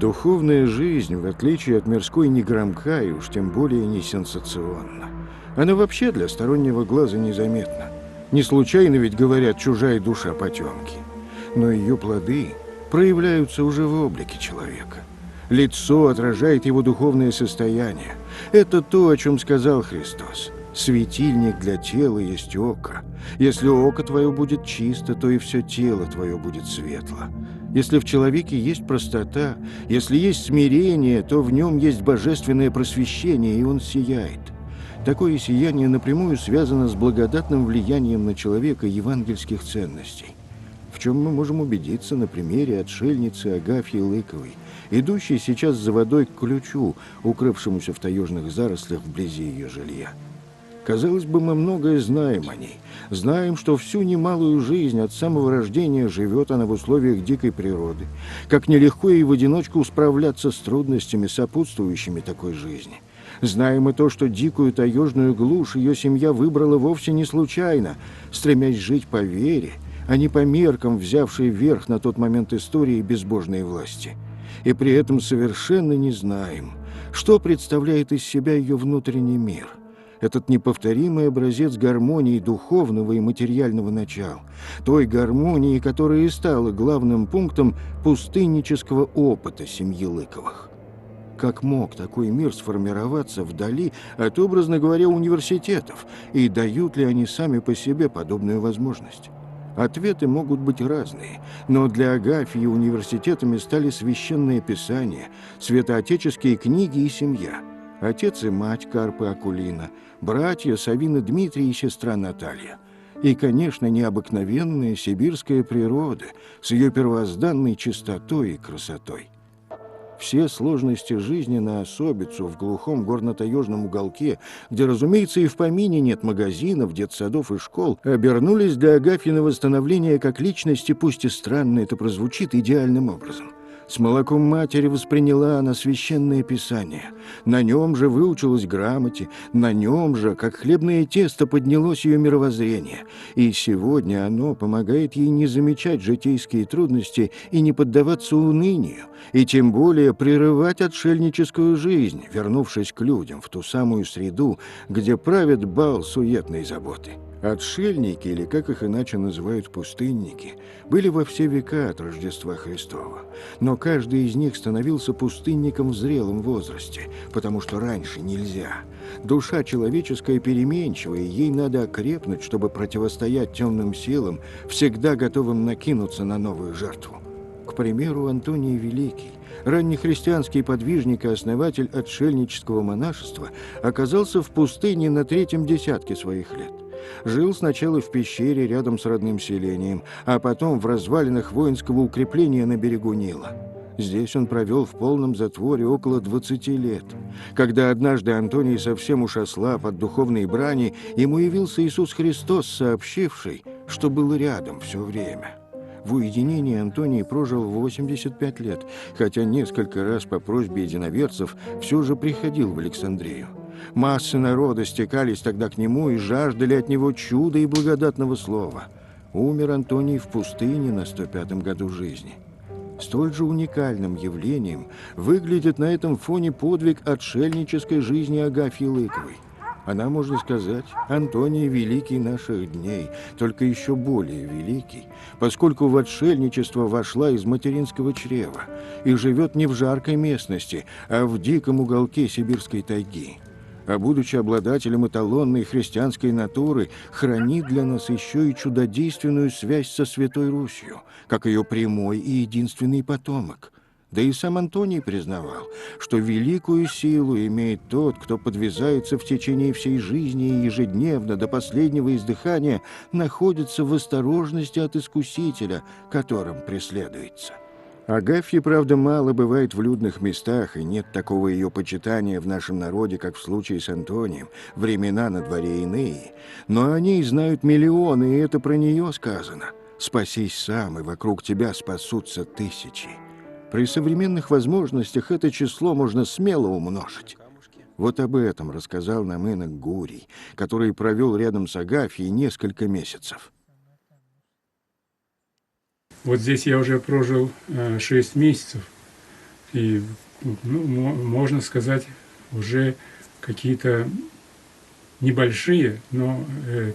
Духовная жизнь, в отличие от мирской, не громка и уж тем более не сенсационна. Она вообще для стороннего глаза незаметна. Не случайно ведь говорят «чужая душа потемки». Но ее плоды проявляются уже в облике человека. Лицо отражает его духовное состояние. Это то, о чем сказал Христос. Светильник для тела есть око. Если око твое будет чисто, то и все тело твое будет светло. Если в человеке есть простота, если есть смирение, то в нем есть божественное просвещение, и он сияет. Такое сияние напрямую связано с благодатным влиянием на человека евангельских ценностей. В чем мы можем убедиться на примере отшельницы Агафьи Лыковой, идущей сейчас за водой к ключу, укрывшемуся в таежных зарослях вблизи ее жилья. Казалось бы, мы многое знаем о ней. Знаем, что всю немалую жизнь от самого рождения живет она в условиях дикой природы. Как нелегко ей в одиночку справляться с трудностями, сопутствующими такой жизни. Знаем и то, что дикую таежную глушь ее семья выбрала вовсе не случайно, стремясь жить по вере, а не по меркам, взявшей верх на тот момент истории безбожной власти. И при этом совершенно не знаем, что представляет из себя ее внутренний мир. Этот неповторимый образец гармонии духовного и материального начала, той гармонии, которая и стала главным пунктом пустыннического опыта семьи Лыковых. Как мог такой мир сформироваться вдали от, образно говоря, университетов, и дают ли они сами по себе подобную возможность? Ответы могут быть разные, но для Агафьи университетами стали священные писания, святоотеческие книги и семья. Отец и мать Карпы Акулина, братья Савин и Дмитрий и сестра Наталья. И, конечно, необыкновенная сибирская природа с ее первозданной чистотой и красотой. Все сложности жизни на особицу в глухом горно-таежном уголке, где, разумеется, и в помине нет магазинов, детсадов и школ, обернулись для Агафьиного становления как личности, пусть и странно это прозвучит, идеальным образом. С молоком матери восприняла она священное писание. На нем же выучилась грамоте, на нем же, как хлебное тесто, поднялось ее мировоззрение. И сегодня оно помогает ей не замечать житейские трудности и не поддаваться унынию, и тем более прерывать отшельническую жизнь, вернувшись к людям в ту самую среду, где правит бал суетной заботы. Отшельники, или как их иначе называют пустынники, были во все века от Рождества Христова. Но каждый из них становился пустынником в зрелом возрасте, потому что раньше нельзя. Душа человеческая переменчивая, ей надо окрепнуть, чтобы противостоять темным силам, всегда готовым накинуться на новую жертву. К примеру, Антоний Великий, раннехристианский подвижник и основатель отшельнического монашества, оказался в пустыне на 3-м десятке своих лет. Жил сначала в пещере рядом с родным селением, а потом в развалинах воинского укрепления на берегу Нила. Здесь он провел в полном затворе около 20 лет. Когда однажды Антоний совсем уж ослаб от духовной брани, ему явился Иисус Христос, сообщивший, что был рядом все время. В уединении Антоний прожил 85 лет, хотя несколько раз по просьбе единоверцев все же приходил в Александрию. Массы народа стекались тогда к нему и жаждали от него чуда и благодатного слова. Умер Антоний в пустыне на 105-м году жизни. Столь же уникальным явлением выглядит на этом фоне подвиг отшельнической жизни Агафьи Лыковой. Она, можно сказать, Антоний великий наших дней, только еще более великий, поскольку в отшельничество вошла из материнского чрева и живет не в жаркой местности, а в диком уголке сибирской тайги. А будучи обладателем эталонной христианской натуры, хранит для нас еще и чудодейственную связь со Святой Русью, как ее прямой и единственный потомок. Да и сам Антоний признавал, что великую силу имеет тот, кто подвязается в течение всей жизни и ежедневно до последнего издыхания находится в осторожности от Искусителя, которым преследуется. Агафьи, правда, мало бывает в людных местах, и нет такого ее почитания в нашем народе, как в случае с Антонием. Времена на дворе иные. Но о ней знают миллионы, и это про нее сказано. «Спасись сам, и вокруг тебя спасутся тысячи». При современных возможностях это число можно смело умножить. Вот об этом рассказал нам инок Гурий, который провел рядом с Агафьей несколько месяцев. Вот здесь я уже прожил 6 месяцев. И, ну, можно сказать, уже какие-то небольшие, но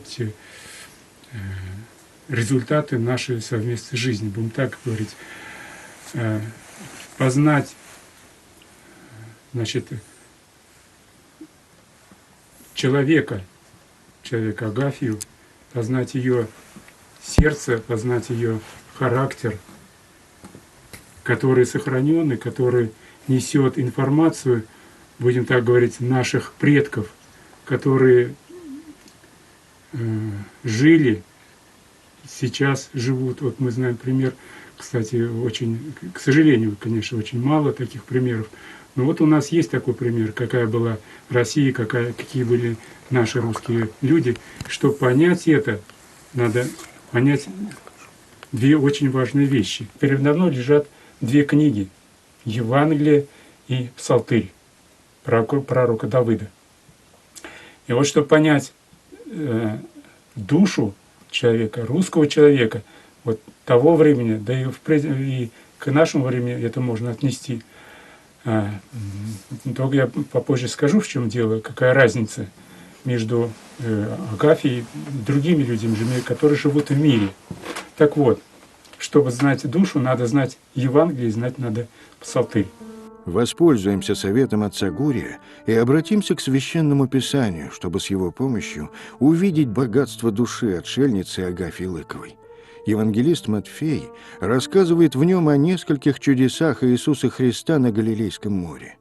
эти результаты нашей совместной жизни, будем так говорить. Познать, значит, человека Агафью, познать ее сердце, познать ее характер, который сохранен и который несет информацию, будем так говорить, наших предков, которые жили, сейчас живут. Вот мы знаем пример, кстати, очень, к сожалению, конечно, очень мало таких примеров. Но вот у нас есть такой пример, какая была Россия, какие были наши русские люди. Чтобы понять это, надо понять две очень важные вещи. Передо мной лежат две книги: Евангелие и Псалтырь пророка Давыда. И вот чтобы понять душу человека, русского человека, вот того времени, да и к нашему времени это можно отнести. Только я попозже скажу, в чем дело, какая разница между Агафьей и другими людьми, которые живут в мире. Так вот, чтобы знать душу, надо знать Евангелие, знать надо Псалтырь. Воспользуемся советом отца Гурия и обратимся к Священному Писанию, чтобы с его помощью увидеть богатство души отшельницы Агафьи Лыковой. Евангелист Матфей рассказывает в нем о нескольких чудесах Иисуса Христа на Галилейском море.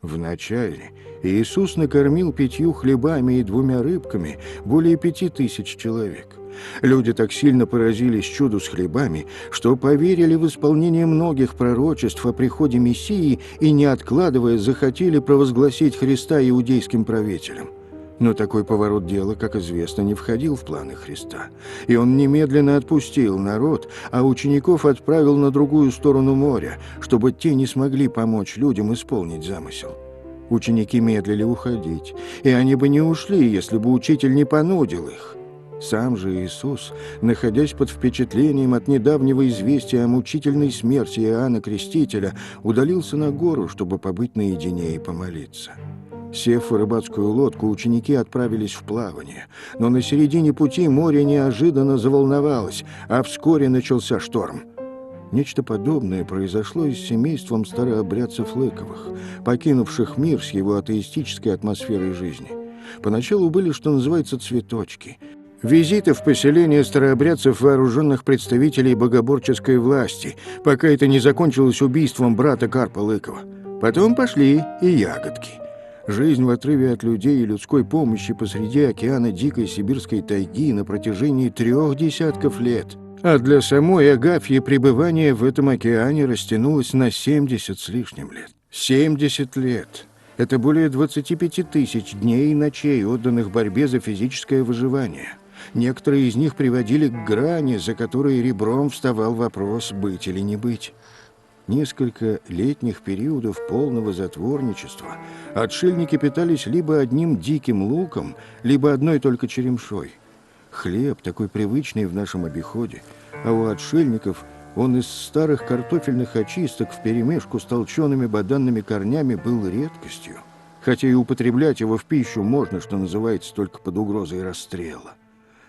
Вначале Иисус накормил 5 хлебами и 2 рыбками более 5000 человек. Люди так сильно поразились чуду с хлебами, что поверили в исполнение многих пророчеств о приходе Мессии и, не откладывая, захотели провозгласить Христа иудейским правителям. Но такой поворот дела, как известно, не входил в планы Христа. И он немедленно отпустил народ, а учеников отправил на другую сторону моря, чтобы те не смогли помочь людям исполнить замысел. Ученики медлили уходить, и они бы не ушли, если бы учитель не понудил их. Сам же Иисус, находясь под впечатлением от недавнего известия о мучительной смерти Иоанна Крестителя, удалился на гору, чтобы побыть наедине и помолиться. Сев в рыбацкую лодку, ученики отправились в плавание, но на середине пути море неожиданно заволновалось, а вскоре начался шторм. Нечто подобное произошло и с семейством старообрядцев Лыковых, покинувших мир с его атеистической атмосферой жизни. Поначалу были, что называется, цветочки – визиты в поселение старообрядцев, вооруженных представителей богоборческой власти, пока это не закончилось убийством брата Карпа Лыкова. Потом пошли и ягодки. Жизнь в отрыве от людей и людской помощи посреди океана дикой сибирской тайги на протяжении 3 десятков лет. А для самой Агафьи пребывание в этом океане растянулось на 70 с лишним лет. 70 лет. Это более 25 000 дней и ночей, отданных борьбе за физическое выживание. Некоторые из них приводили к грани, за которой ребром вставал вопрос, быть или не быть. Несколько летних периодов полного затворничества отшельники питались либо одним диким луком, либо одной только черемшой. Хлеб, такой привычный в нашем обиходе, а у отшельников он из старых картофельных очисток вперемешку с толчеными баданными корнями был редкостью, хотя и употреблять его в пищу можно, что называется, только под угрозой расстрела.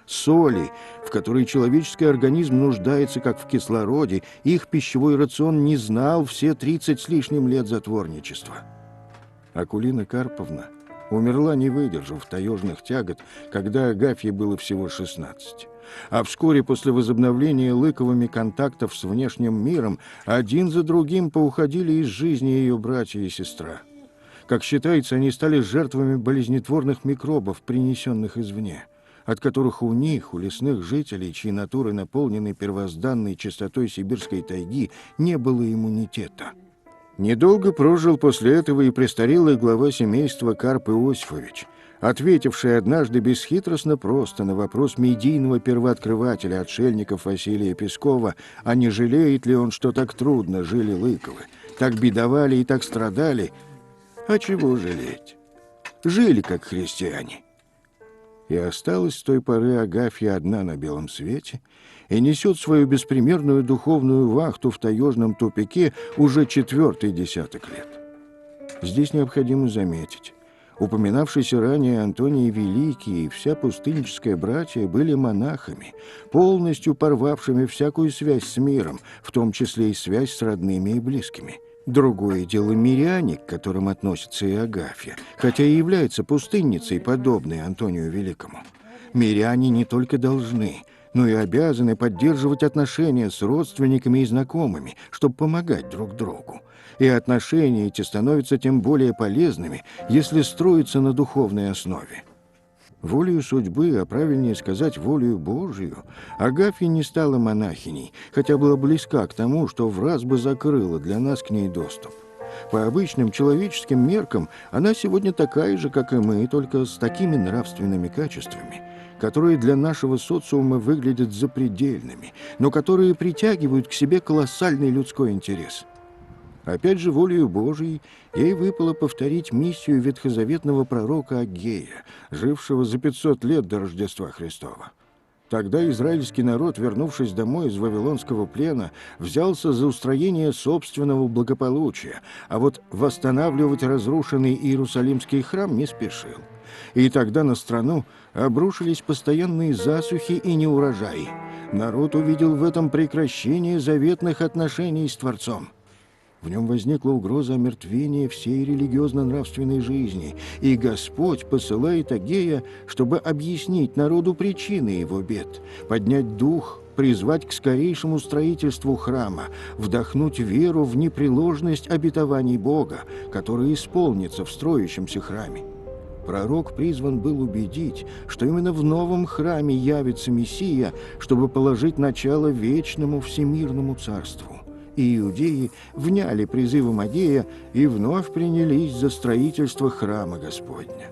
Соли, в которой человеческий организм нуждается как в кислороде, их пищевой рацион не знал все 30 с лишним лет затворничества. Акулина Карповна умерла, не выдержав таежных тягот, когда Агафье было всего 16. А вскоре после возобновления Лыковыми контактов с внешним миром один за другим поуходили из жизни ее братья и сестра. Как считается, они стали жертвами болезнетворных микробов, принесенных извне, от которых у них, у лесных жителей, чьи натуры наполнены первозданной чистотой сибирской тайги, не было иммунитета. Недолго прожил после этого и престарелый глава семейства Карп Иосифович, ответивший однажды бесхитростно просто на вопрос медийного первооткрывателя отшельников Василия Пескова, а не жалеет ли он, что так трудно жили Лыковы, так бедовали и так страдали. А чего жалеть? Жили как христиане. И осталась с той поры Агафья одна на белом свете, и несет свою беспримерную духовную вахту в таежном тупике уже 4-й десяток лет. Здесь необходимо заметить, упоминавшийся ранее Антоний Великий и вся пустынническая братья были монахами, полностью порвавшими всякую связь с миром, в том числе и связь с родными и близкими. Другое дело миряне, к которым относится и Агафья, хотя и является пустынницей, подобной Антонию Великому. Миряне не только должны, но и обязаны поддерживать отношения с родственниками и знакомыми, чтобы помогать друг другу. И отношения эти становятся тем более полезными, если строятся на духовной основе. Волею судьбы, а правильнее сказать, волею Божию, Агафья не стала монахиней, хотя была близка к тому, что враз бы закрыла для нас к ней доступ. По обычным человеческим меркам она сегодня такая же, как и мы, только с такими нравственными качествами, которые для нашего социума выглядят запредельными, но которые притягивают к себе колоссальный людской интерес. Опять же, волею Божией ей выпало повторить миссию ветхозаветного пророка Аггея, жившего за 500 лет до Рождества Христова. Тогда израильский народ, вернувшись домой из вавилонского плена, взялся за устроение собственного благополучия, а вот восстанавливать разрушенный Иерусалимский храм не спешил. И тогда на страну обрушились постоянные засухи и неурожаи. Народ увидел в этом прекращение заветных отношений с Творцом. В нем возникла угроза омертвения всей религиозно-нравственной жизни, и Господь посылает Аггея, чтобы объяснить народу причины его бед, поднять дух, призвать к скорейшему строительству храма, вдохнуть веру в непреложность обетований Бога, которые исполнится в строящемся храме. Пророк призван был убедить, что именно в новом храме явится Мессия, чтобы положить начало вечному всемирному царству. И иудеи вняли призывом Аггея и вновь принялись за строительство храма Господня.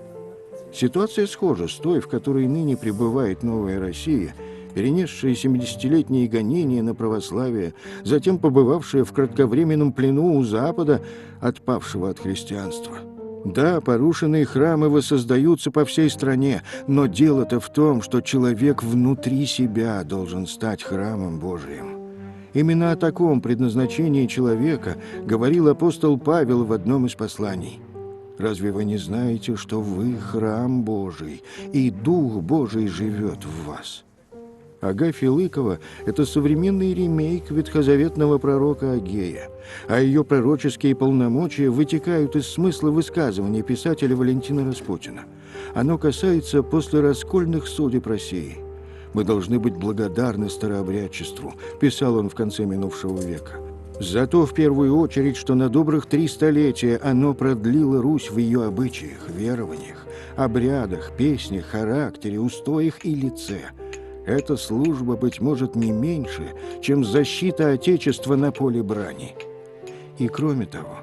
Ситуация схожа с той, в которой ныне пребывает новая Россия, перенесшая 70-летние гонения на православие, затем побывавшая в кратковременном плену у Запада, отпавшего от христианства. Да, порушенные храмы воссоздаются по всей стране, но дело-то в том, что человек внутри себя должен стать храмом Божиим. Именно о таком предназначении человека говорил апостол Павел в одном из посланий. «Разве вы не знаете, что вы храм Божий, и Дух Божий живет в вас?» Агафья Лыкова – это современный ремейк ветхозаветного пророка Аггея, а ее пророческие полномочия вытекают из смысла высказывания писателя Валентина Распутина. Оно касается послераскольных судеб России. «Мы должны быть благодарны старообрядчеству», – писал он в конце минувшего века. «За то, в первую очередь, что на добрых 3 столетия оно продлило Русь в ее обычаях, верованиях, обрядах, песнях, характере, устоях и лице. Эта служба, быть может, не меньше, чем защита Отечества на поле брани». И кроме того,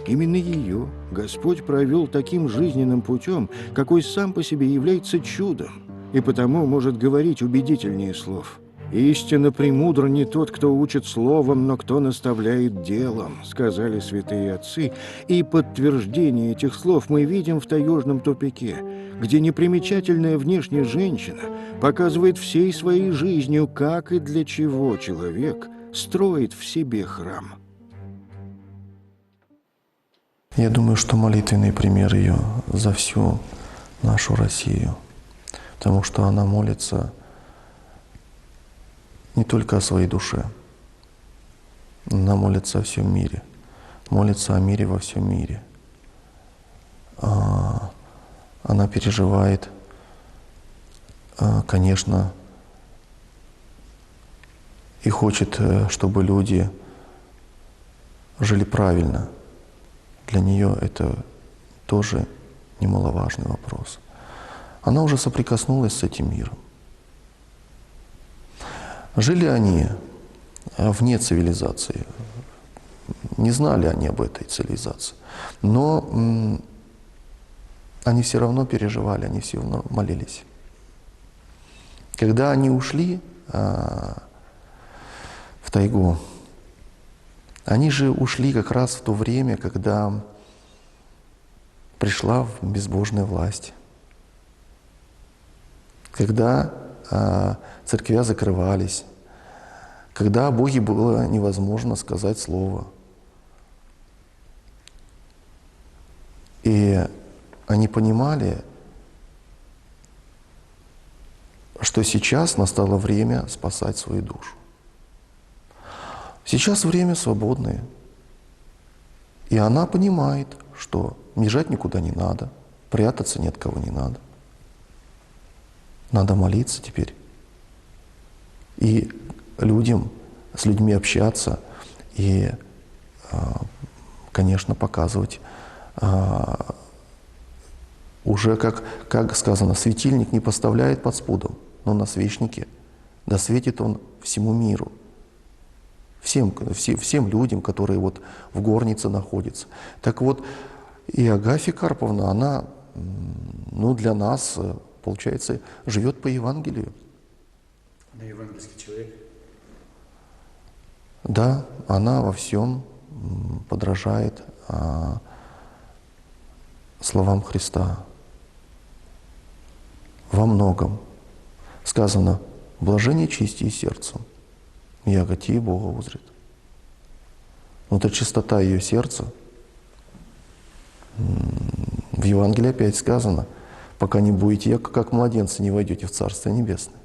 именно ее Господь провел таким жизненным путем, какой сам по себе является чудом, и потому может говорить убедительнее слов. «Истинно премудр не тот, кто учит словом, но кто наставляет делом», сказали святые отцы, и подтверждение этих слов мы видим в таежном тупике, где непримечательная внешняя женщина показывает всей своей жизнью, как и для чего человек строит в себе храм. Я думаю, что молитвенный пример ее за всю нашу Россию, потому что она молится не только о своей душе, она молится о всем мире, молится о мире во всем мире. Она переживает, конечно, и хочет, чтобы люди жили правильно. Для нее это тоже немаловажный вопрос. Она уже соприкоснулась с этим миром. Жили они вне цивилизации, не знали они об этой цивилизации, но они все равно переживали, они все равно молились. Когда они ушли в тайгу, они же ушли как раз в то время, когда пришла безбожная власть, когда церквя закрывались, когда о Боге было невозможно сказать слово. И они понимали, что сейчас настало время спасать свою душу. Сейчас время свободное. И она понимает, что бежать никуда не надо, прятаться ни от кого не надо. Надо молиться теперь. И с людьми общаться и, конечно, показывать. Уже, как сказано, светильник не поставляет под спудом, но на свечнике досветит он всему миру. Всем людям, которые вот в горнице находятся. Так вот, и Агафья Карповна, она, для нас, получается, живет по Евангелию. Она евангельский человек. Да, она во всем подражает словам Христа. Во многом. Сказано: блажение чисти сердцем, яготи Бога узрит. Вот эта чистота ее сердца, в Евангелии опять сказано: пока не будете, как младенцы, не войдете в Царство Небесное.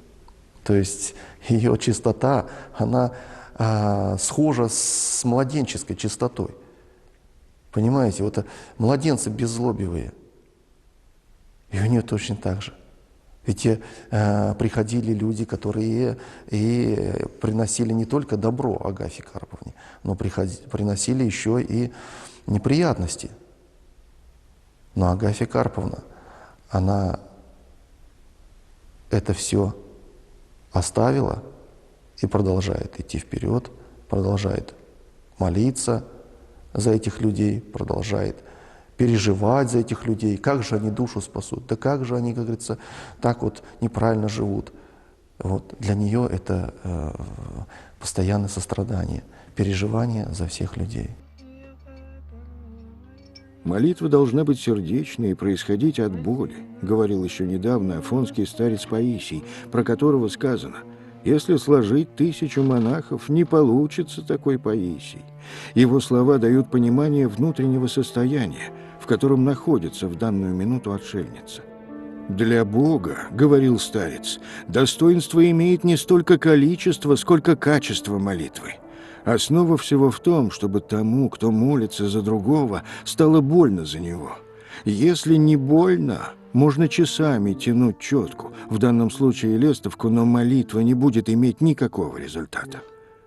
То есть ее чистота, она схожа с младенческой чистотой. Понимаете, вот младенцы беззлобивые, и у нее точно так же. Ведь приходили люди, которые и приносили не только добро Агафье Карповне, но приносили еще и неприятности. Но Агафья Карповна, она это все оставила и продолжает идти вперед, продолжает молиться за этих людей, продолжает переживать за этих людей. Как же они душу спасут? Да как же они, как говорится, так вот неправильно живут? Вот для нее это постоянное сострадание, переживание за всех людей. Молитва должна быть сердечной и происходить от боли, говорил еще недавно афонский старец Паисий, про которого сказано: если сложить 1000 монахов, не получится такой Паисий. Его слова дают понимание внутреннего состояния, в котором находится в данную минуту отшельница. «Для Бога, — говорил старец, — достоинство имеет не столько количество, сколько качество молитвы. Основа всего в том, чтобы тому, кто молится за другого, стало больно за него. Если не больно, можно часами тянуть четку, в данном случае лестовку, но молитва не будет иметь никакого результата.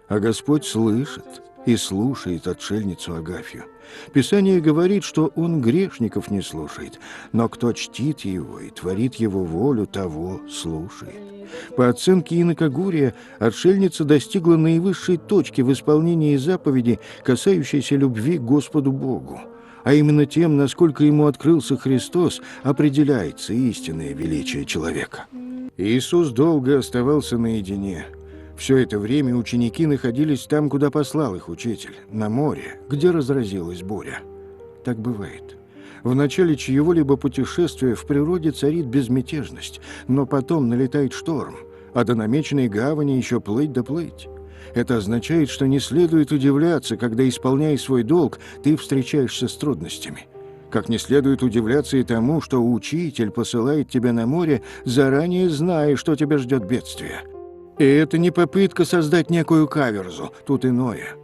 А Господь слышит и слушает отшельницу Агафью. Писание говорит, что Он грешников не слушает, но кто чтит Его и творит Его волю, того слушает. По оценке инока Гурия, отшельница достигла наивысшей точки в исполнении заповеди, касающейся любви к Господу Богу. А именно тем, насколько ему открылся Христос, определяется истинное величие человека. Иисус долго оставался наедине. Все это время ученики находились там, куда послал их учитель, на море, где разразилась буря. Так бывает. В начале чьего-либо путешествия в природе царит безмятежность, но потом налетает шторм, а до намеченной гавани еще плыть да плыть. Это означает, что не следует удивляться, когда, исполняя свой долг, ты встречаешься с трудностями. Как не следует удивляться и тому, что учитель посылает тебя на море, заранее зная, что тебя ждет бедствие. И это не попытка создать некую каверзу, тут иное.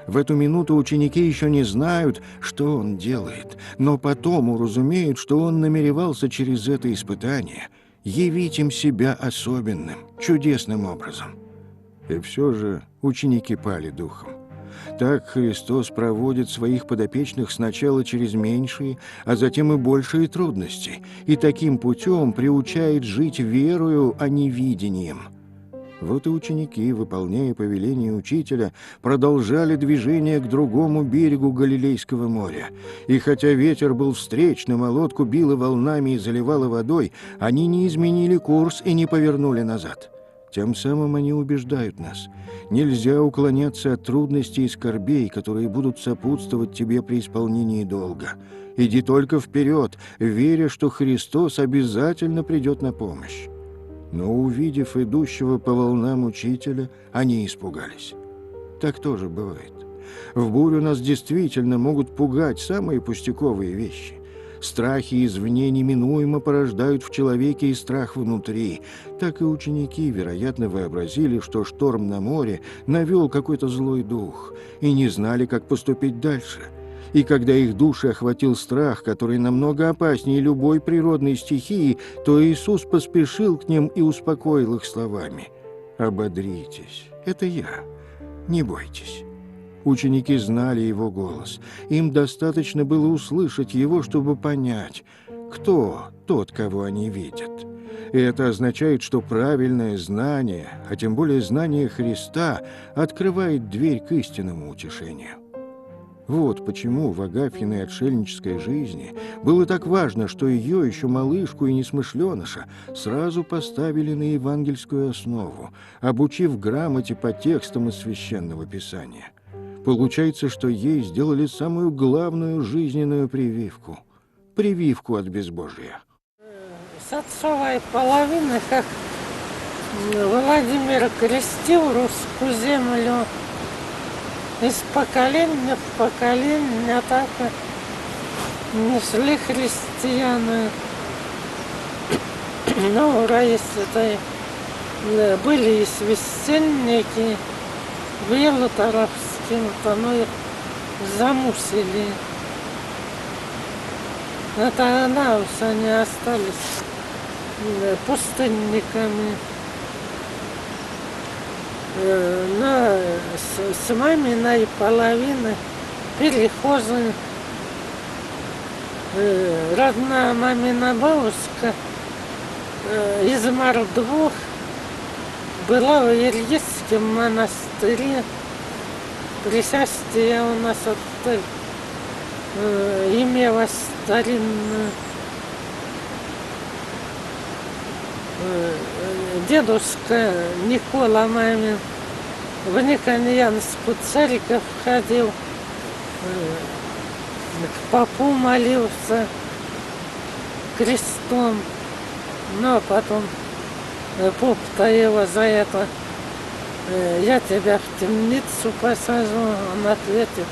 В эту минуту ученики еще не знают, что он делает, но потом уразумеют, что он намеревался через это испытание явить им себя особенным, чудесным образом. И все же ученики пали духом. Так Христос проводит своих подопечных сначала через меньшие, а затем и большие трудности, и таким путем приучает жить верою, а не видением. Вот и ученики, выполняя повеление учителя, продолжали движение к другому берегу Галилейского моря. И хотя ветер был встречным, а лодку било волнами и заливало водой, они не изменили курс и не повернули назад. Тем самым они убеждают нас: нельзя уклоняться от трудностей и скорбей, которые будут сопутствовать тебе при исполнении долга. Иди только вперед, веря, что Христос обязательно придет на помощь. Но, увидев идущего по волнам учителя, они испугались. Так тоже бывает. В бурю нас действительно могут пугать самые пустяковые вещи. Страхи извне неминуемо порождают в человеке и страх внутри. Так и ученики, вероятно, вообразили, что шторм на море навел какой-то злой дух, и не знали, как поступить дальше. И когда их души охватил страх, который намного опаснее любой природной стихии, то Иисус поспешил к ним и успокоил их словами: «Ободритесь, это я, не бойтесь». Ученики знали его голос. Им достаточно было услышать его, чтобы понять, кто тот, кого они видят. И это означает, что правильное знание, а тем более знание Христа, открывает дверь к истинному утешению. Вот почему в Агафьиной отшельнической жизни было так важно, что ее, еще малышку и несмышленыша, сразу поставили на евангельскую основу, обучив грамоте по текстам из Священного Писания. Получается, что ей сделали самую главную жизненную прививку – прививку от безбожия. С отцовой половины, как Владимир крестил русскую землю, из поколения в поколение так несли христиане. Ну, если были и священники, в Елуторовске-то, ну, их замусили. А тогда уж они остались пустынниками. Но с маминой половины перехожи, родная мамина бабушка из Мордвух была в Ильицком монастыре. Причастие у нас имелось старинное. Дедушка Никола мамин в Никоньянскую церковь ходил, к попу молился крестом, но потом поп-то его за это: я тебя в темницу посажу. Он ответил: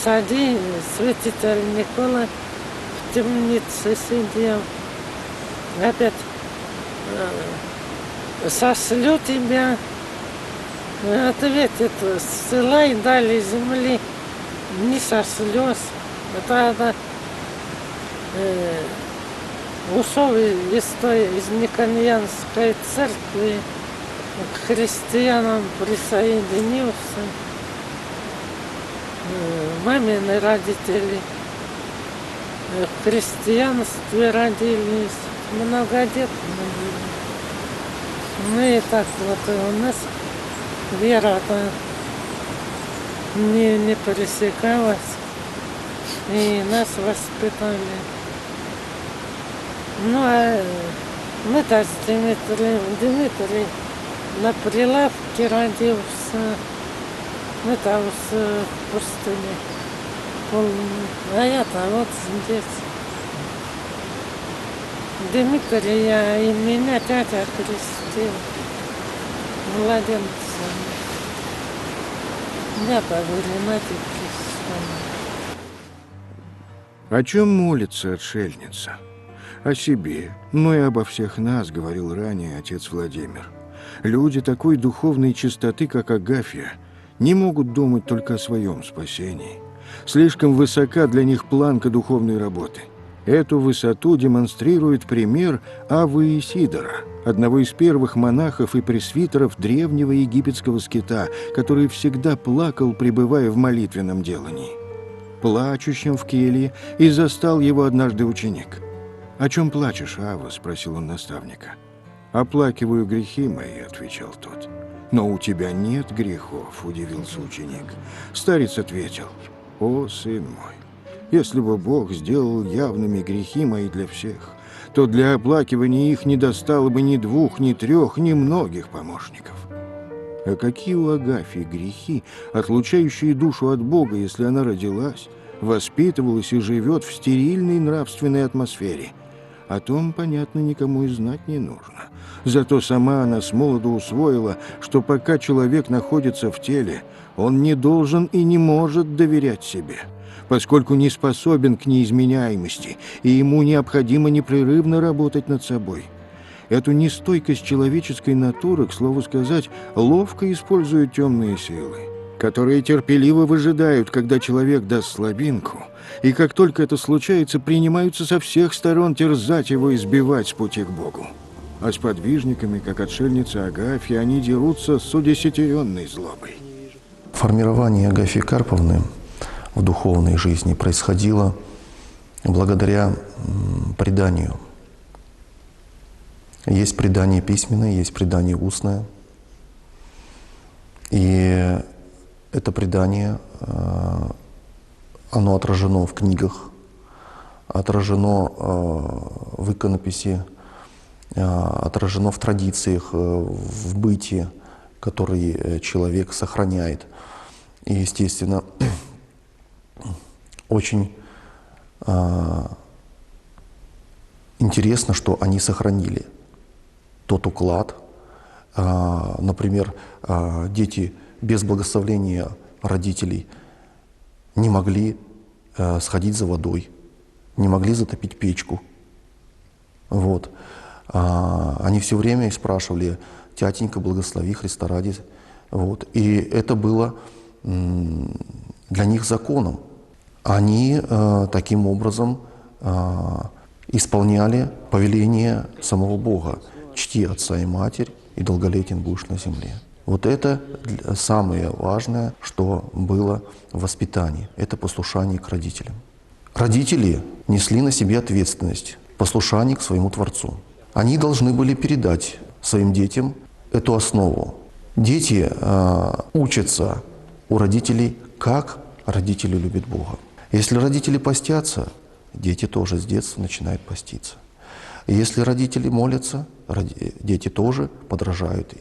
сади, святитель Никола в темнице сидел. Опять: сошлю тебя. Ответит: ссылай дали земли, не сошлёшь. Тогда ушел из Никоньянской церкви, к христианам присоединился. Мамины родители в христианстве родились, многодетные были. Ну и так вот у нас вера-то не пересекалась, и нас воспитали. Ну а мы-то с Дмитрий на Прилавке родился, мы-то в пустыне полной, а я-то вот здесь. Дмитрия и меня тятя крестил младенцем. Я-то в Иллинате крещена. О чем молится отшельница? О себе, но и обо всех нас, говорил ранее отец Владимир. Люди такой духовной чистоты, как Агафья, не могут думать только о своем спасении. Слишком высока для них планка духовной работы. Эту высоту демонстрирует пример Аввы Исидора, одного из первых монахов и пресвитеров древнего египетского скита, который всегда плакал, пребывая в молитвенном делании. Плачущим в келье и застал его однажды ученик. «О чем плачешь, Авва?» – спросил он наставника. «Оплакиваю грехи мои», – отвечал тот. «Но у тебя нет грехов», – удивился ученик. Старец ответил: «О, сын мой, если бы Бог сделал явными грехи мои для всех, то для оплакивания их не достало бы ни двух, ни трех, ни многих помощников». А какие у Агафьи грехи, отлучающие душу от Бога, если она родилась, воспитывалась и живет в стерильной нравственной атмосфере? О том, понятно, никому и знать не нужно. Зато сама она смолоду усвоила, что пока человек находится в теле, он не должен и не может доверять себе, поскольку не способен к неизменяемости, и ему необходимо непрерывно работать над собой. Эту нестойкость человеческой натуры, к слову сказать, ловко используют темные силы, которые терпеливо выжидают, когда человек даст слабинку, и как только это случается, принимаются со всех сторон терзать его и сбивать с пути к Богу. А с подвижниками, как отшельница Агафья, они дерутся с удесятеренной злобой. Формирование Агафьи Карповны в духовной жизни происходило благодаря преданию. Есть предание письменное, есть предание устное. И это предание, оно отражено в книгах, отражено в иконописи, отражено в традициях, в быте, который человек сохраняет. И, естественно, очень интересно, что они сохранили тот уклад. Например, дети без благословения родителей не могли сходить за водой, не могли затопить печку. Вот. Они все время спрашивали: «Тятенька, благослови, Христа ради». Вот. И это было для них законом. Они таким образом исполняли повеление самого Бога: «Чти отца и матерь, и долголетен будешь на земле». Вот это самое важное, что было в воспитании. Это послушание к родителям. Родители несли на себе ответственность, послушание к своему Творцу. Они должны были передать своим детям эту основу. Дети учатся у родителей, как родители любят Бога. Если родители постятся, дети тоже с детства начинают поститься. Если родители молятся, дети тоже подражают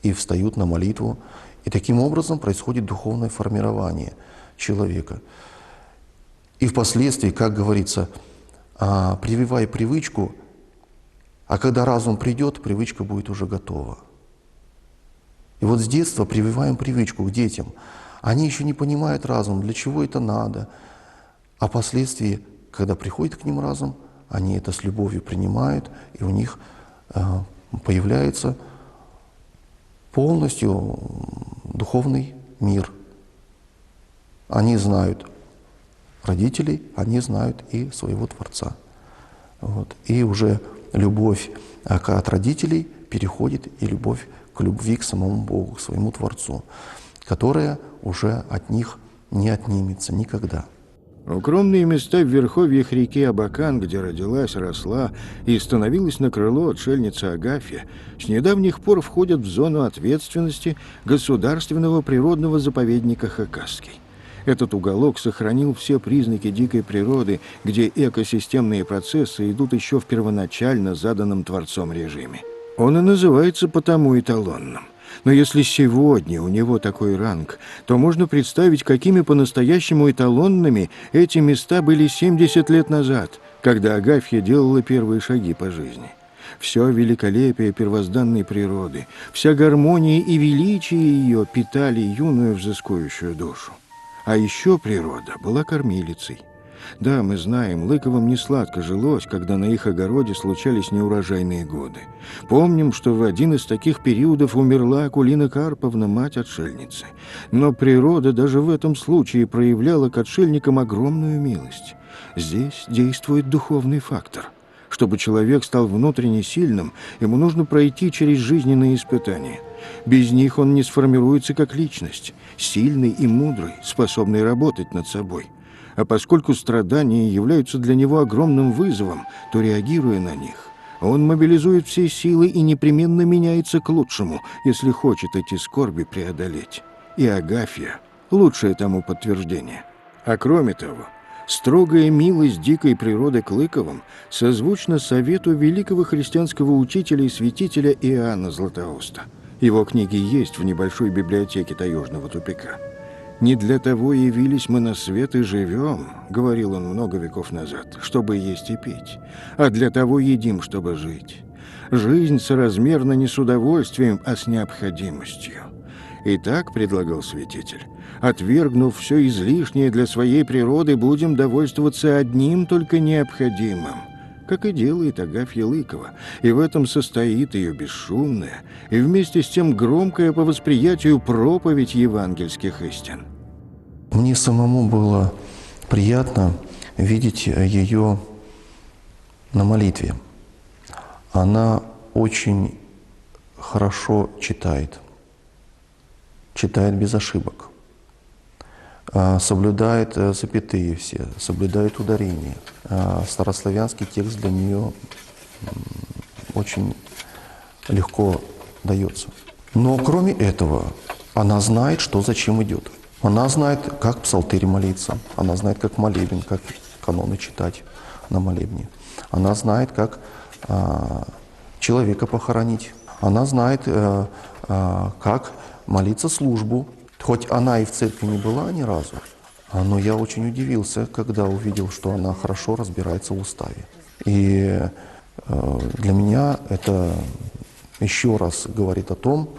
и встают на молитву. И таким образом происходит духовное формирование человека. И впоследствии, как говорится, прививай привычку, а когда разум придет, привычка будет уже готова. И вот с детства прививаем привычку к детям. Они еще не понимают разум, для чего это надо. А впоследствии, когда приходит к ним разум, они это с любовью принимают, и у них появляется полностью духовный мир. Они знают родителей, они знают и своего Творца. Вот. И уже любовь от родителей переходит и любовь к любви к самому Богу, к своему Творцу, которая уже от них не отнимется никогда. Укромные места в верховьях реки Абакан, где родилась, росла и становилась на крыло отшельница Агафья, с недавних пор входят в зону ответственности Государственного природного заповедника Хакасский. Этот уголок сохранил все признаки дикой природы, где экосистемные процессы идут еще в первоначально заданном Творцом режиме. Он и называется потому эталонным. Но если сегодня у него такой ранг, то можно представить, какими по-настоящему эталонными эти места были 70 лет назад, когда Агафья делала первые шаги по жизни. Все великолепие первозданной природы, вся гармония и величие ее питали юную взыскующую душу. А еще природа была кормилицей. Да, мы знаем, Лыковым несладко жилось, когда на их огороде случались неурожайные годы. Помним, что в один из таких периодов умерла Акулина Карповна, мать отшельницы. Но природа даже в этом случае проявляла к отшельникам огромную милость. Здесь действует духовный фактор. Чтобы человек стал внутренне сильным, ему нужно пройти через жизненные испытания. Без них он не сформируется как личность, сильный и мудрый, способный работать над собой. А поскольку страдания являются для него огромным вызовом, то, реагируя на них, он мобилизует все силы и непременно меняется к лучшему, если хочет эти скорби преодолеть. И Агафья – лучшее тому подтверждение. А кроме того, строгая милость дикой природы к Лыковым созвучна совету великого христианского учителя и святителя Иоанна Златоуста. Его книги есть в небольшой библиотеке таежного тупика. «Не для того явились мы на свет и живем, — говорил он много веков назад, — чтобы есть и пить, а для того едим, чтобы жить. Жизнь соразмерна не с удовольствием, а с необходимостью. И так, предлагал святитель, отвергнув все излишнее для своей природы, будем довольствоваться одним только необходимым, как и делает Агафья Лыкова, и в этом состоит ее бесшумная и вместе с тем громкая по восприятию проповедь евангельских истин. Мне самому было приятно видеть ее на молитве. Она очень хорошо читает без ошибок, соблюдает запятые все, соблюдает ударения. Старославянский текст для нее очень легко дается. Но кроме этого, она знает, что зачем идет. Она знает, как псалтырь молиться, она знает, как молебен, как каноны читать на молебне. Она знает, как человека похоронить. Она знает, как молиться службу. Хоть она и в церкви не была ни разу, но я очень удивился, когда увидел, что она хорошо разбирается в уставе. И для меня это еще раз говорит о том,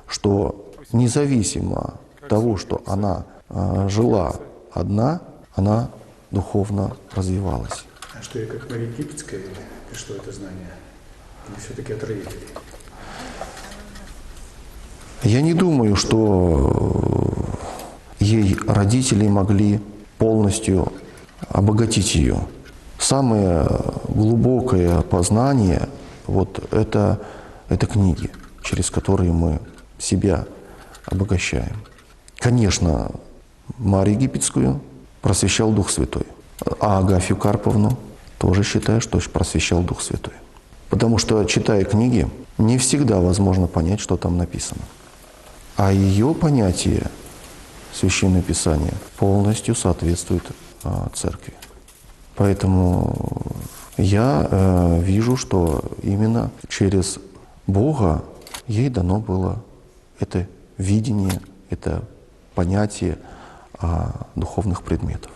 что независимо от того, что она жила одна, она духовно развивалась. А что, я как Мария Египетская или что это знание? Или все-таки от родителей? Я не думаю, что ей родители могли полностью обогатить ее. Самое глубокое познание это книги, через которые мы себя обогащаем. Конечно, Марию Египетскую просвещал Дух Святой, а Агафью Карповну тоже считаю, что просвещал Дух Святой. Потому что, читая книги, не всегда возможно понять, что там написано. А ее понятие Священное Писание полностью соответствует Церкви. Поэтому я вижу, что именно через Бога ей дано было это видение, это понятие духовных предметов.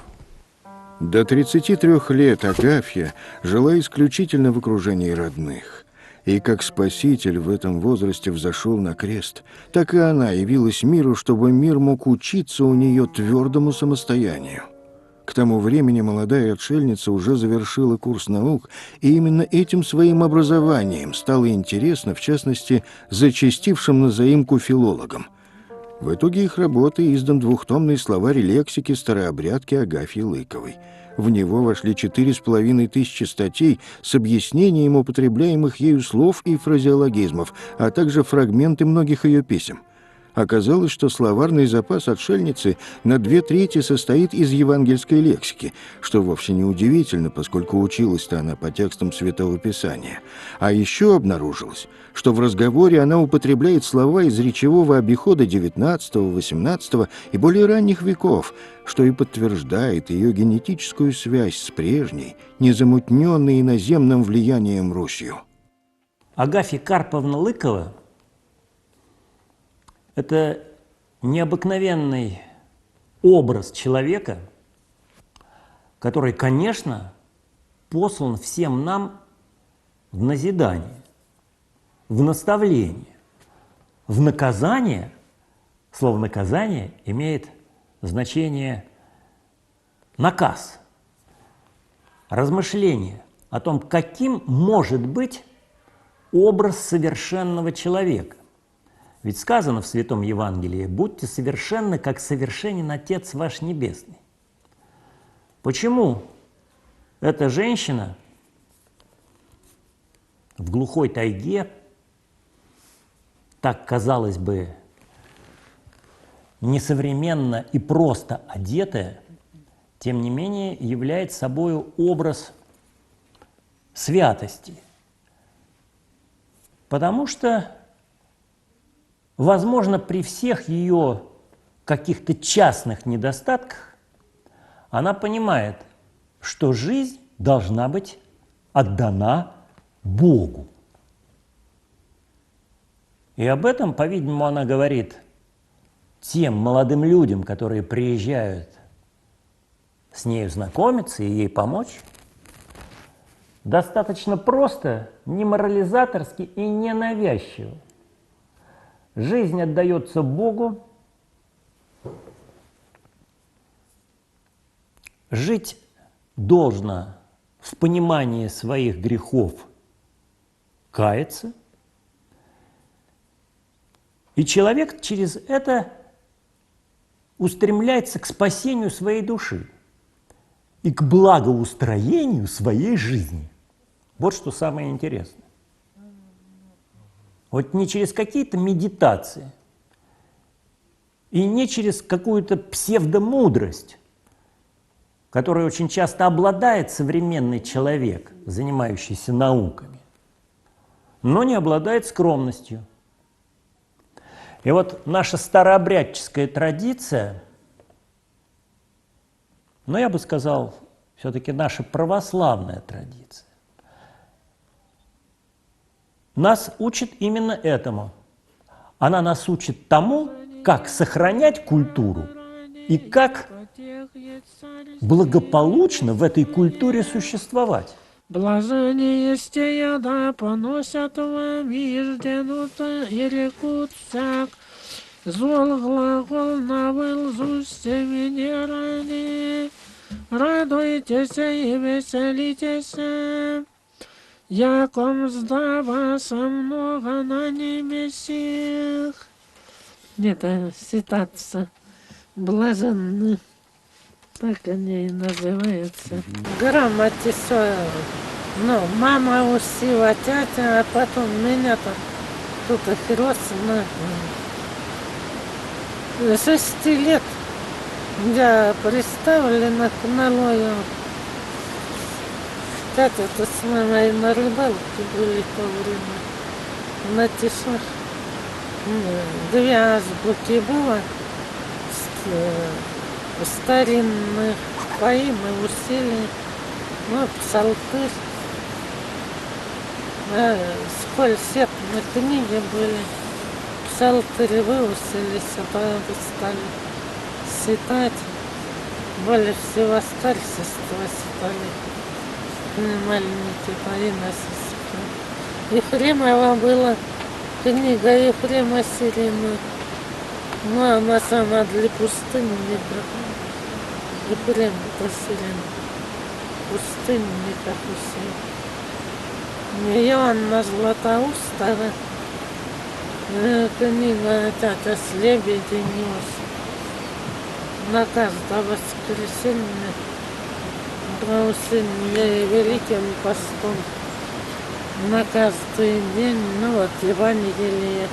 До 33 лет Агафья жила исключительно в окружении родных. И как Спаситель в этом возрасте взошел на крест, так и она явилась миру, чтобы мир мог учиться у нее твердому самостоянию. К тому времени молодая отшельница уже завершила курс наук, и именно этим своим образованием стало интересно, в частности, зачастившим на заимку филологам. В итоге их работы издан двухтомный словарь лексики старообрядки Агафьи Лыковой. В него вошли 4500 статей с объяснением употребляемых ею слов и фразеологизмов, а также фрагменты многих ее писем. Оказалось, что словарный запас отшельницы на 2/3 состоит из евангельской лексики, что вовсе не удивительно, поскольку училась-то она по текстам Святого Писания. А еще обнаружилось, что в разговоре она употребляет слова из речевого обихода XIX, XVIII и более ранних веков, что и подтверждает ее генетическую связь с прежней, незамутненной иноземным влиянием Русью. Агафья Карповна Лыкова – это необыкновенный образ человека, который, конечно, послан всем нам в назидание, в наставление, в наказание. Слово «наказание» имеет значение наказ, размышление о том, каким может быть образ совершенного человека. Ведь сказано в Святом Евангелии: «Будьте совершенны, как совершенен Отец ваш Небесный». Почему эта женщина в глухой тайге, так, казалось бы, несовременно и просто одетая, тем не менее является собой образ святости? Потому что, возможно, при всех ее каких-то частных недостатках она понимает, что жизнь должна быть отдана Богу. И об этом, по-видимому, она говорит тем молодым людям, которые приезжают с нею знакомиться и ей помочь, достаточно просто, не морализаторски и не навязчиво. Жизнь отдается Богу, жить должно в понимании своих грехов, каяться, и человек через это устремляется к спасению своей души и к благоустроению своей жизни. Вот что самое интересное. Вот не через какие-то медитации и не через какую-то псевдомудрость, которой очень часто обладает современный человек, занимающийся науками, но не обладает скромностью. И вот наша старообрядческая традиция, но я бы сказал, все-таки наша православная традиция, нас учит именно этому. Она нас учит тому, как сохранять культуру и как благополучно в этой культуре существовать. Блажение стея да поносят вам, ижденуто и рекут всяк. Зол глагол навыл зустями не рани. Радуйтесь и веселитесь, яком сдаваса много на небесих. Это цитация блаженных. Так они и называются. Грамоте все. Ну, мама усила, тятя, а потом меня там тут их родственник. 6 лет я представлена к налою. Тятя-то с мамой на рыбалке были в то время. На тишах. 2 азбуки было. Старинных поим и усилий, ну, псалтырь, скользетные книги были, псалтырь выусились, а потом стали читать, более всего старчество читали, маленькие пои на Ефремова была книга Ефрема Сирина. Ну, она сама для пустыни не проходит. Ефрем-то сирен. Пустыни не как все. Иоанна Златоустова. Книга тятя с лебедей нес. На каждое воскресенье православие великим постом. На каждый день, ну вот, Евангелие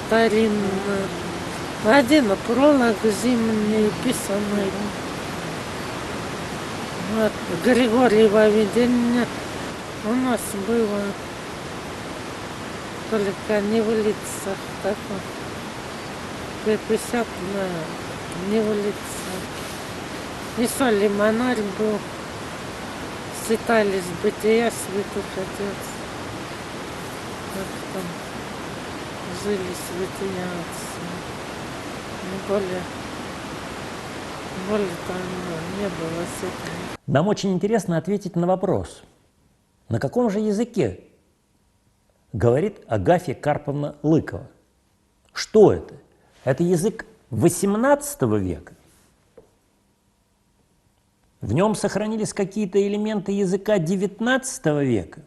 старинное. Один пролог зимний писанный. Вот, Григорьево видение у нас было только не в лицах, так вот, 50 на не в лицах. И Солимонарь был, читались бытия святых отец. Как там жили святые отцы. Более там не было с этим. Нам очень интересно ответить на вопрос, на каком же языке говорит Агафья Карповна Лыкова? Что это? Это язык XVIII века? В нем сохранились какие-то элементы языка XIX века?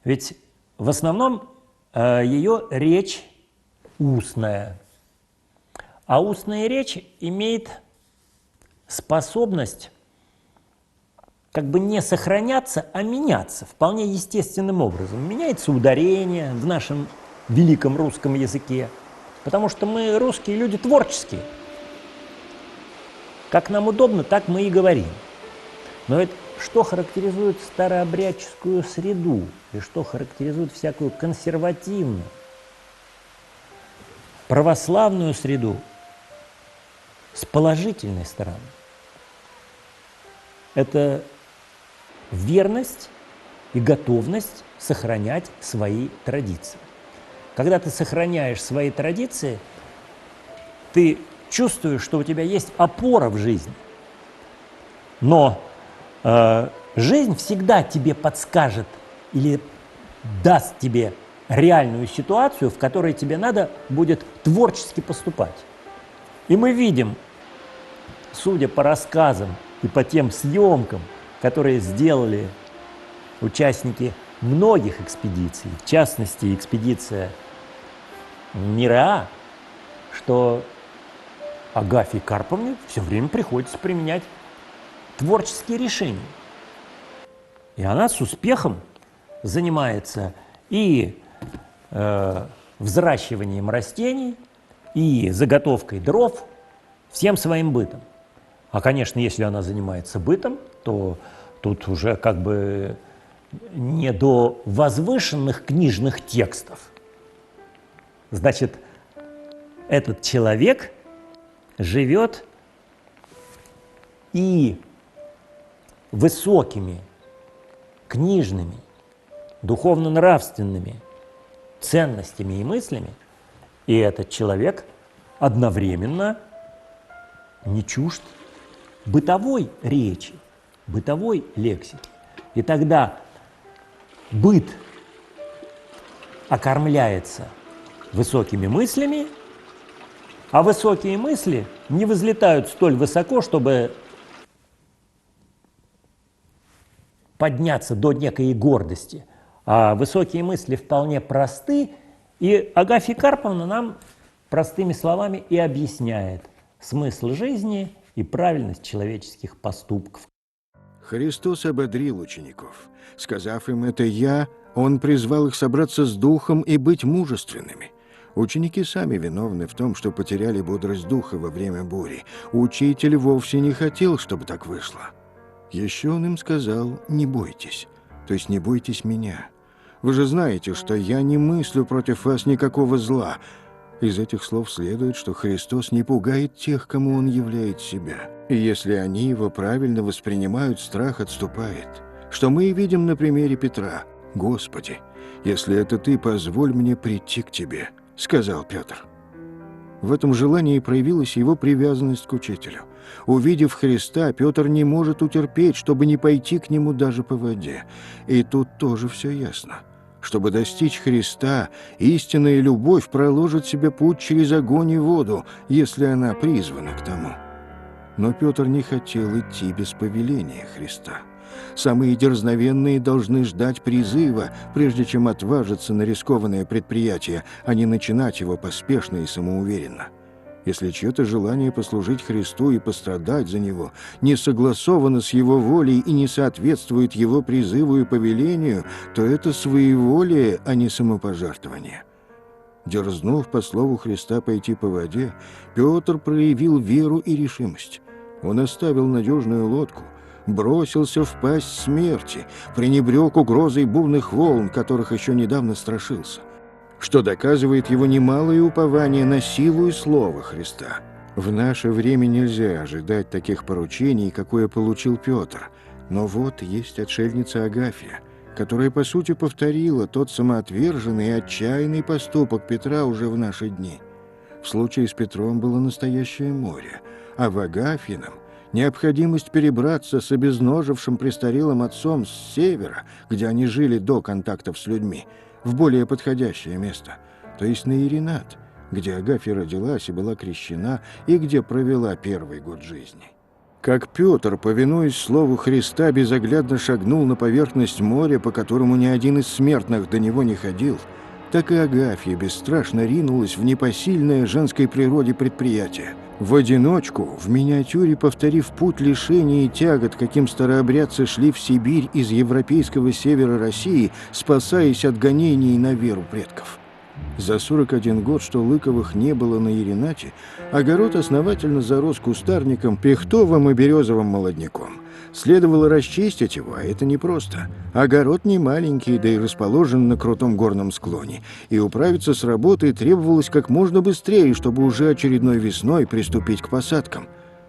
Ведь в основном ее речь устная. А устная речь имеет способность как бы не сохраняться, а меняться вполне естественным образом. Меняется ударение в нашем великом русском языке, потому что мы, русские, люди творческие. Как нам удобно, так мы и говорим. Но это что характеризует старообрядческую среду и что характеризует всякую консервативную, православную среду с положительной стороны? Это верность и готовность сохранять свои традиции. Когда ты сохраняешь свои традиции, ты чувствуешь, что у тебя есть опора в жизни. Но Жизнь всегда тебе подскажет или даст тебе реальную ситуацию, в которой тебе надо будет творчески поступать. И мы видим, судя по рассказам и по тем съемкам, которые сделали участники многих экспедиций, в частности, экспедиция Миреа, что Агафье Карповне все время приходится применять творческие решения. И она с успехом занимается и взращиванием растений, и заготовкой дров, всем своим бытом. А, конечно, если она занимается бытом, то тут уже как бы не до возвышенных книжных текстов. Значит, этот человек живет и высокими книжными, духовно-нравственными ценностями и мыслями, и этот человек одновременно не чужд бытовой речи, бытовой лексики. И тогда быт окормляется высокими мыслями, а высокие мысли не взлетают столь высоко, чтобы подняться до некой гордости. А высокие мысли вполне просты, и Агафья Карповна нам простыми словами и объясняет смысл жизни и правильность человеческих поступков. Христос ободрил учеников. Сказав им это «я», Он призвал их собраться с духом и быть мужественными. Ученики сами виновны в том, что потеряли бодрость духа во время бури. Учитель вовсе не хотел, чтобы так вышло. Еще он им сказал «не бойтесь», то есть «не бойтесь меня». Вы же знаете, что я не мыслю против вас никакого зла. Из этих слов следует, что Христос не пугает тех, кому Он являет себя. И если они Его правильно воспринимают, страх отступает. Что мы и видим на примере Петра. «Господи, если это Ты, позволь мне прийти к Тебе», — сказал Петр. В этом желании проявилась его привязанность к Учителю. Увидев Христа, Петр не может утерпеть, чтобы не пойти к Нему даже по воде. И тут тоже все ясно. Чтобы достичь Христа, истинная любовь проложит себе путь через огонь и воду, если она призвана к тому. Но Петр не хотел идти без повеления Христа. Самые дерзновенные должны ждать призыва, прежде чем отважиться на рискованное предприятие, а не начинать его поспешно и самоуверенно. Если чье-то желание послужить Христу и пострадать за Него не согласовано с Его волей и не соответствует Его призыву и повелению, то это своеволие, а не самопожертвование. Дерзнув по слову Христа пойти по воде, Петр проявил веру и решимость. Он оставил надежную лодку, бросился в пасть смерти, пренебрег угрозой бурных волн, которых еще недавно страшился, что доказывает его немалое упование на силу и слово Христа. В наше время нельзя ожидать таких поручений, какое получил Петр, но вот есть отшельница Агафья, которая, по сути, повторила тот самоотверженный и отчаянный поступок Петра уже в наши дни. В случае с Петром было настоящее море, а в Агафьином необходимость перебраться с обезножившим престарелым отцом с севера, где они жили до контактов с людьми, в более подходящее место, то есть на Иринат, где Агафья родилась и была крещена, и где провела первый год жизни. Как Петр, повинуясь слову Христа, безоглядно шагнул на поверхность моря, по которому ни один из смертных до него не ходил, так и Агафья бесстрашно ринулась в непосильное женской природе предприятие. В одиночку, в миниатюре повторив путь лишений и тягот, каким старообрядцы шли в Сибирь из европейского севера России, спасаясь от гонений на веру предков. За 41 год, что Лыковых не было на Иринате, огород основательно зарос кустарником, пихтовым и березовым молодняком. Следовало расчистить его, а это непросто. Огород не маленький, да и расположен на крутом горном склоне, и управиться с работой требовалось как можно быстрее, чтобы уже очередной весной приступить к посадкам.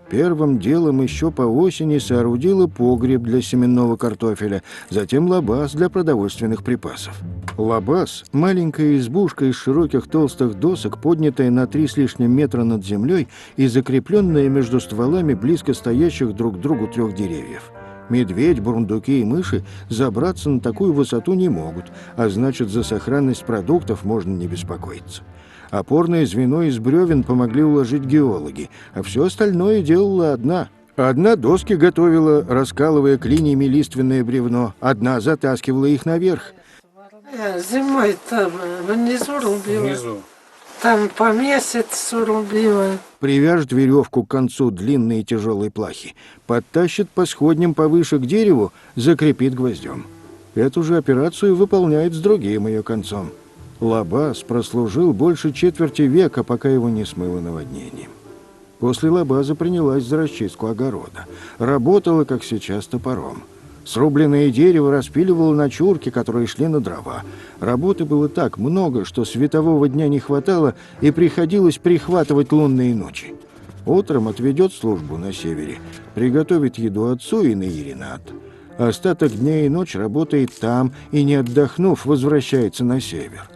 Первым делом еще по осени соорудила погреб для семенного картофеля, затем лабаз для продовольственных припасов. Лабаз – маленькая избушка из широких толстых досок, поднятая на 3 с лишним метра над землей и закрепленная между стволами близко стоящих друг к другу 3 деревьев. Медведь, бурундуки и мыши забраться на такую высоту не могут, а значит, за сохранность продуктов можно не беспокоиться. Опорное звено из бревен помогли уложить геологи, а все остальное делала одна. Одна доски готовила, раскалывая клиньями лиственное бревно, одна затаскивала их наверх. Зимой там внизу рубила. Внизу. Там по месяцу рубила. Привяжет веревку к концу длинной и тяжелой плахи, подтащит по сходням повыше к дереву, закрепит гвоздем. Эту же операцию выполняет с другим ее концом. Лабаз прослужил больше четверти века, пока его не смыло наводнением. После лабаза принялась за расчистку огорода. Работала, как сейчас, топором. Срубленное дерево распиливало на чурки, которые шли на дрова. Работы было так много, что светового дня не хватало, и приходилось прихватывать лунные ночи. Утром отведет службу на севере, приготовит еду отцу и на Еринат. Остаток дня и ночь работает там, и, не отдохнув, возвращается на север.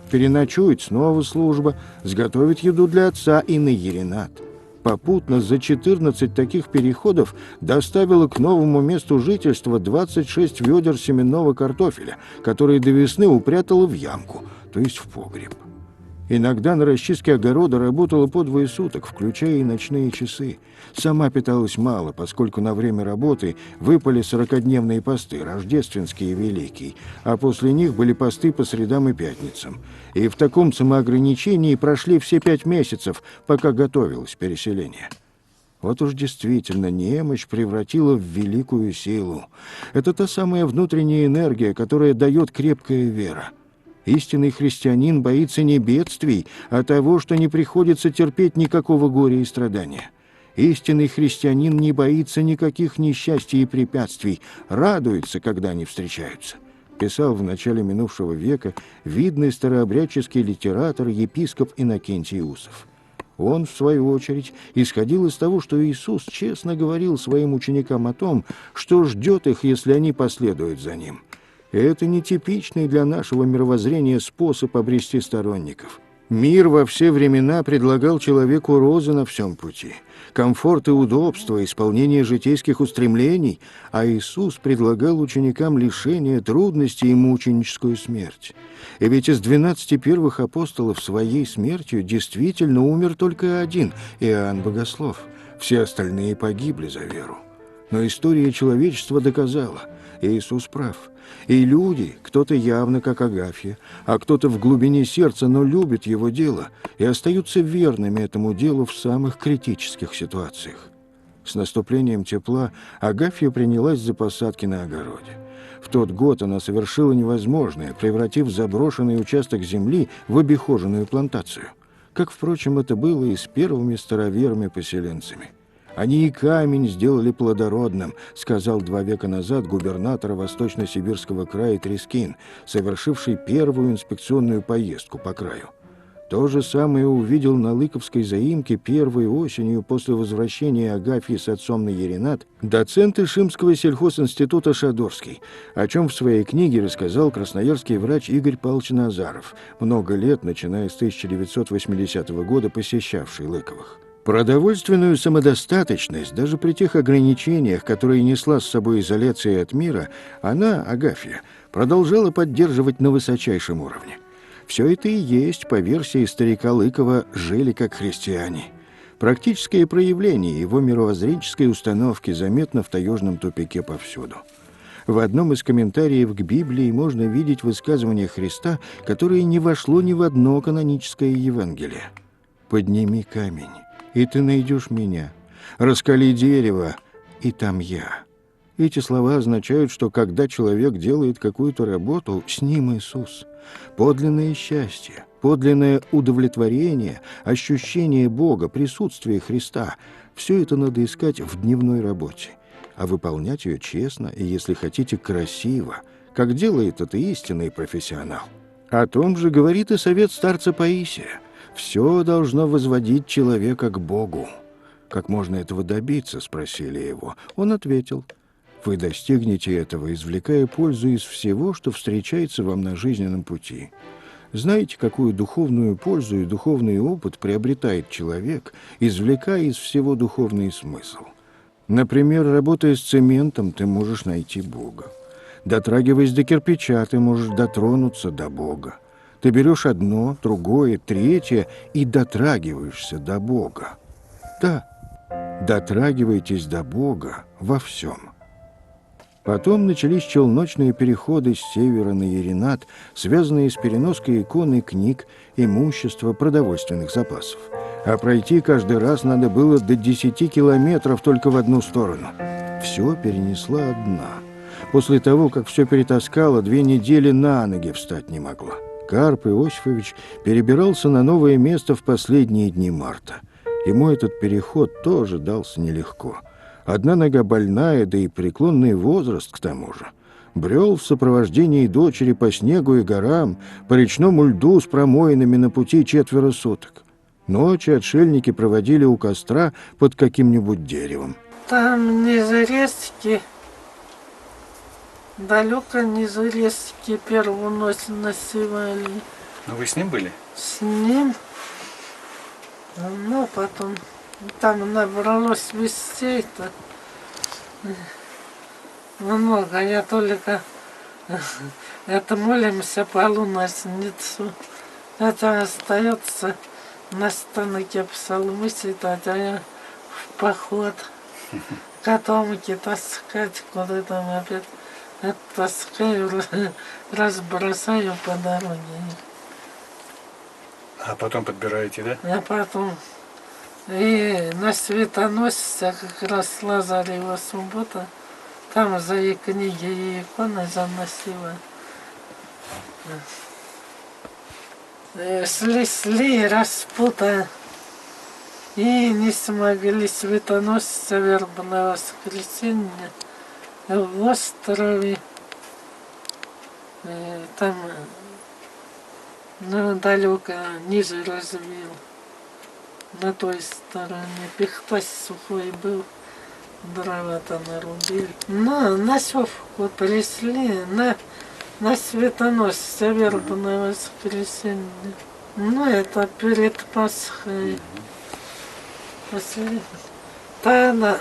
Переночует, снова служба, сготовит еду для отца и на Еринат. Попутно за 14 таких переходов доставила к новому месту жительства 26 ведер семенного картофеля, которые до весны упрятала в ямку, то есть в погреб. Иногда на расчистке огорода работала по 2 суток, включая и ночные часы. Сама питалась мало, поскольку на время работы выпали 40-дневные посты, рождественский и великий, а после них были посты по средам и пятницам. И в таком самоограничении прошли все 5 месяцев, пока готовилось переселение. Вот уж действительно немощь превратила в великую силу. Это та самая внутренняя энергия, которая дает крепкая вера. Истинный христианин боится не бедствий, а того, что не приходится терпеть никакого горя и страдания. Истинный христианин не боится никаких несчастий и препятствий, радуется, когда они встречаются, писал в начале минувшего века видный старообрядческий литератор, епископ Иннокентий Усов. Он, в свою очередь, исходил из того, что Иисус честно говорил своим ученикам о том, что ждет их, если они последуют за Ним. Это нетипичный для нашего мировоззрения способ обрести сторонников. Мир во все времена предлагал человеку розы на всем пути, комфорт и удобство, исполнение житейских устремлений, а Иисус предлагал ученикам лишения, трудности и мученическую смерть. И ведь из 12 первых апостолов своей смертью действительно умер только один, Иоанн Богослов. Все остальные погибли за веру. Но история человечества доказала, Иисус прав. И люди, кто-то явно как Агафья, а кто-то в глубине сердца, но любит его дело и остаются верными этому делу в самых критических ситуациях. С наступлением тепла Агафья принялась за посадки на огороде. В тот год она совершила невозможное, превратив заброшенный участок земли в обихоженную плантацию. Как, впрочем, это было и с первыми староверами-поселенцами. «Они и камень сделали плодородным», сказал 2 века назад губернатор Восточно-Сибирского края Трескин, совершивший первую инспекционную поездку по краю. То же самое увидел на Лыковской заимке первой осенью после возвращения Агафьи с отцом на Еринат доцент Ишимского сельхозинститута Шадорский, о чем в своей книге рассказал красноярский врач Игорь Павлович Назаров, много лет, начиная с 1980 года, посещавший Лыковых. Продовольственную самодостаточность, даже при тех ограничениях, которые несла с собой изоляция от мира, она, Агафья, продолжала поддерживать на высочайшем уровне. Все это и есть, по версии старика Лыкова, «жили как христиане». Практическое проявление его мировоззренческой установки заметно в таежном тупике повсюду. В одном из комментариев к Библии можно видеть высказывание Христа, которое не вошло ни в одно каноническое Евангелие. «Подними камень, и ты найдешь меня. Раскали дерево, и там я». Эти слова означают, что когда человек делает какую-то работу, с ним Иисус. Подлинное счастье, подлинное удовлетворение, ощущение Бога, присутствие Христа – все это надо искать в дневной работе, а выполнять ее честно и, если хотите, красиво, как делает это истинный профессионал. О том же говорит и совет старца Паисия. «Все должно возводить человека к Богу». «Как можно этого добиться?» – спросили его. Он ответил: «Вы достигнете этого, извлекая пользу из всего, что встречается вам на жизненном пути. Знаете, какую духовную пользу и духовный опыт приобретает человек, извлекая из всего духовный смысл? Например, работая с цементом, ты можешь найти Бога. Дотрагиваясь до кирпича, ты можешь дотронуться до Бога. Ты берешь одно, другое, третье и дотрагиваешься до Бога. Да, дотрагивайтесь до Бога во всем. Потом начались челночные переходы с севера на Еринат, связанные с переноской икон и книг, имущества, продовольственных запасов. А пройти каждый раз надо было до 10 километров только в одну сторону. Все перенесла одна. После того, как все перетаскала, 2 недели на ноги встать не могла. Карп Иосифович перебирался на новое место в последние дни марта. Ему этот переход тоже дался нелегко. Одна нога больная, да и преклонный возраст к тому же. Брел в сопровождении дочери по снегу и горам, по речному льду с промоинами на пути 4 суток. Ночи отшельники проводили у костра под каким-нибудь деревом. Там ниже резки, далеко ниже резки первую ночь носевали. Но вы с ним были? С ним, ну потом там набралось вестей-то много. Я только это молимся полуночницу. Это остается на станке псалмы читать, а я в поход котомки таскать, куда там опять таскаю, разбросаю по дороге. А потом подбираете, да? А потом и на Светоносце как раз Лазарева суббота, там за и книги и иконы заносила. Шли распутая и не смогли Светоносца вербное воскресенье в острове. Там далеко ниже развил. На той стороне пихтось сухой был, дрова-то нарубили. Но на Севку пришли, на Светоносце вербное воскресенье. Ну, это перед Пасхой. Тогда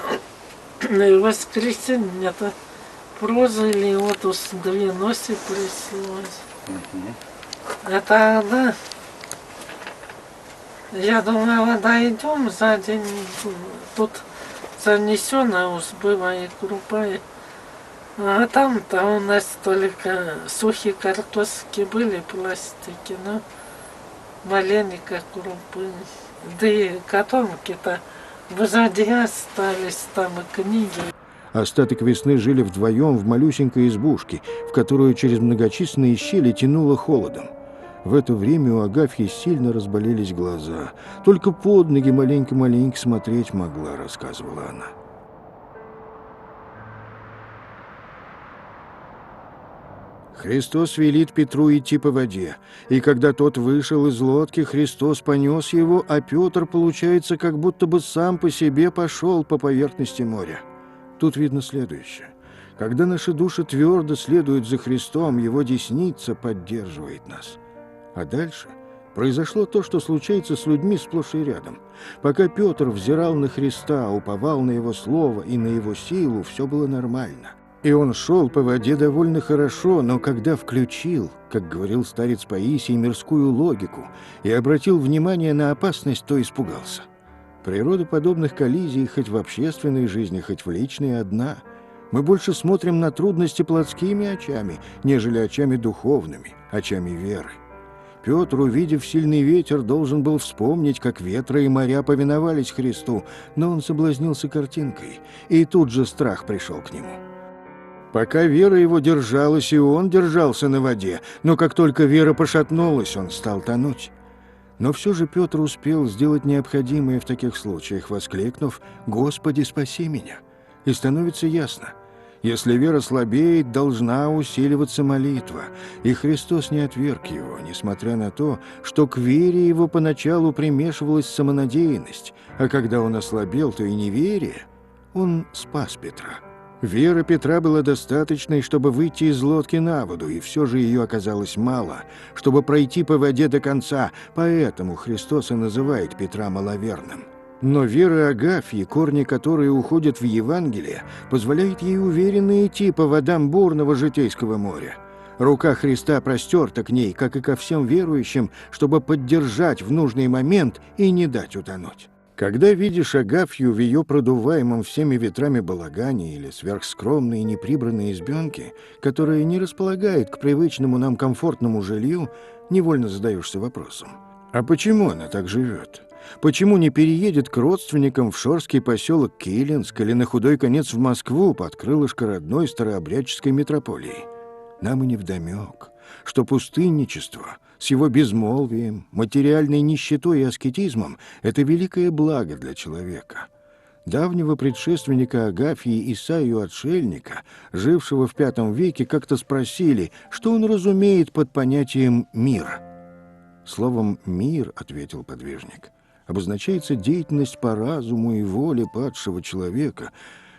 воскресенье-то прожили, вот уж 2 ночи пришлось. А тогда я думала, дойдем за день, тут занесено уж было и крупа. А там-то у нас только сухие картошки были, пластики, но маленько крупы. Да и котомки-то позади остались, там и книги. Остаток весны жили вдвоем в малюсенькой избушке, в которую через многочисленные щели тянуло холодом. В это время у Агафьи сильно разболелись глаза. Только под ноги маленько-маленько смотреть могла, рассказывала она. Христос велит Петру идти по воде, и когда тот вышел из лодки, Христос понес его, а Петр, получается, как будто бы сам по себе пошел по поверхности моря. Тут видно следующее. Когда наши души твердо следуют за Христом, Его десница поддерживает нас. А дальше произошло то, что случается с людьми сплошь и рядом. Пока Петр взирал на Христа, уповал на Его слово и на Его силу, все было нормально. И он шел по воде довольно хорошо, но когда включил, как говорил старец Паисий, мирскую логику и обратил внимание на опасность, то испугался. Природа подобных коллизий хоть в общественной жизни, хоть в личной одна. Мы больше смотрим на трудности плотскими очами, нежели очами духовными, очами веры. Петр, увидев сильный ветер, должен был вспомнить, как ветры и моря повиновались Христу, но он соблазнился картинкой, и тут же страх пришел к нему. Пока вера его держалась, и он держался на воде, но как только вера пошатнулась, он стал тонуть. Но все же Петр успел сделать необходимое в таких случаях, воскликнув: «Господи, спаси меня!» И становится ясно. Если вера слабеет, должна усиливаться молитва. И Христос не отверг его, несмотря на то, что к вере его поначалу примешивалась самонадеянность, а когда он ослабел, то и неверие. Он спас Петра. Вера Петра была достаточной, чтобы выйти из лодки на воду, и все же ее оказалось мало, чтобы пройти по воде до конца, поэтому Христос и называет Петра маловерным. Но вера Агафьи, корни которой уходят в Евангелие, позволяет ей уверенно идти по водам бурного житейского моря. Рука Христа простерта к ней, как и ко всем верующим, чтобы поддержать в нужный момент и не дать утонуть. Когда видишь Агафью в ее продуваемом всеми ветрами балагане или сверхскромной и неприбранной избенке, которая не располагает к привычному нам комфортному жилью, невольно задаешься вопросом: а почему она так живет? Почему не переедет к родственникам в шорский поселок Килинск или на худой конец в Москву под крылышко родной старообрядческой митрополии? Нам и невдомек, что пустынничество с его безмолвием, материальной нищетой и аскетизмом – это великое благо для человека. Давнего предшественника Агафьи Исаию Отшельника, жившего в V веке, как-то спросили, что он разумеет под понятием «мир». Словом «мир», — ответил подвижник, — обозначается деятельность по разуму и воле падшего человека,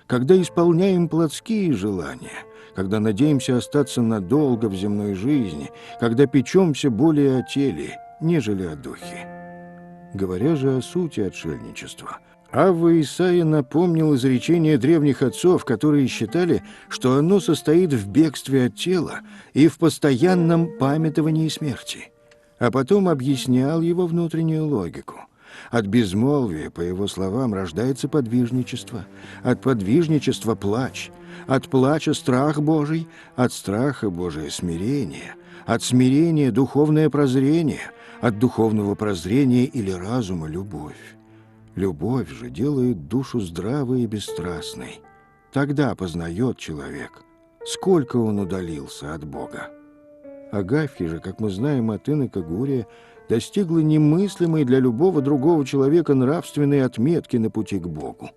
когда исполняем плотские желания, когда надеемся остаться надолго в земной жизни, когда печемся более о теле, нежели о духе. Говоря же о сути отшельничества, Авва Исаия напомнил изречение древних отцов, которые считали, что оно состоит в бегстве от тела и в постоянном памятовании смерти, а потом объяснял его внутреннюю логику. От безмолвия, по его словам, рождается подвижничество, от подвижничества – плач, от плача – страх Божий, от страха Божие – смирение, от смирения – духовное прозрение, от духовного прозрения или разума – любовь. Любовь же делает душу здравой и бесстрастной. Тогда познает человек, сколько он удалился от Бога. Агафья же, как мы знаем от инока Гурия, достигла немыслимой для любого другого человека нравственной отметки на пути к Богу.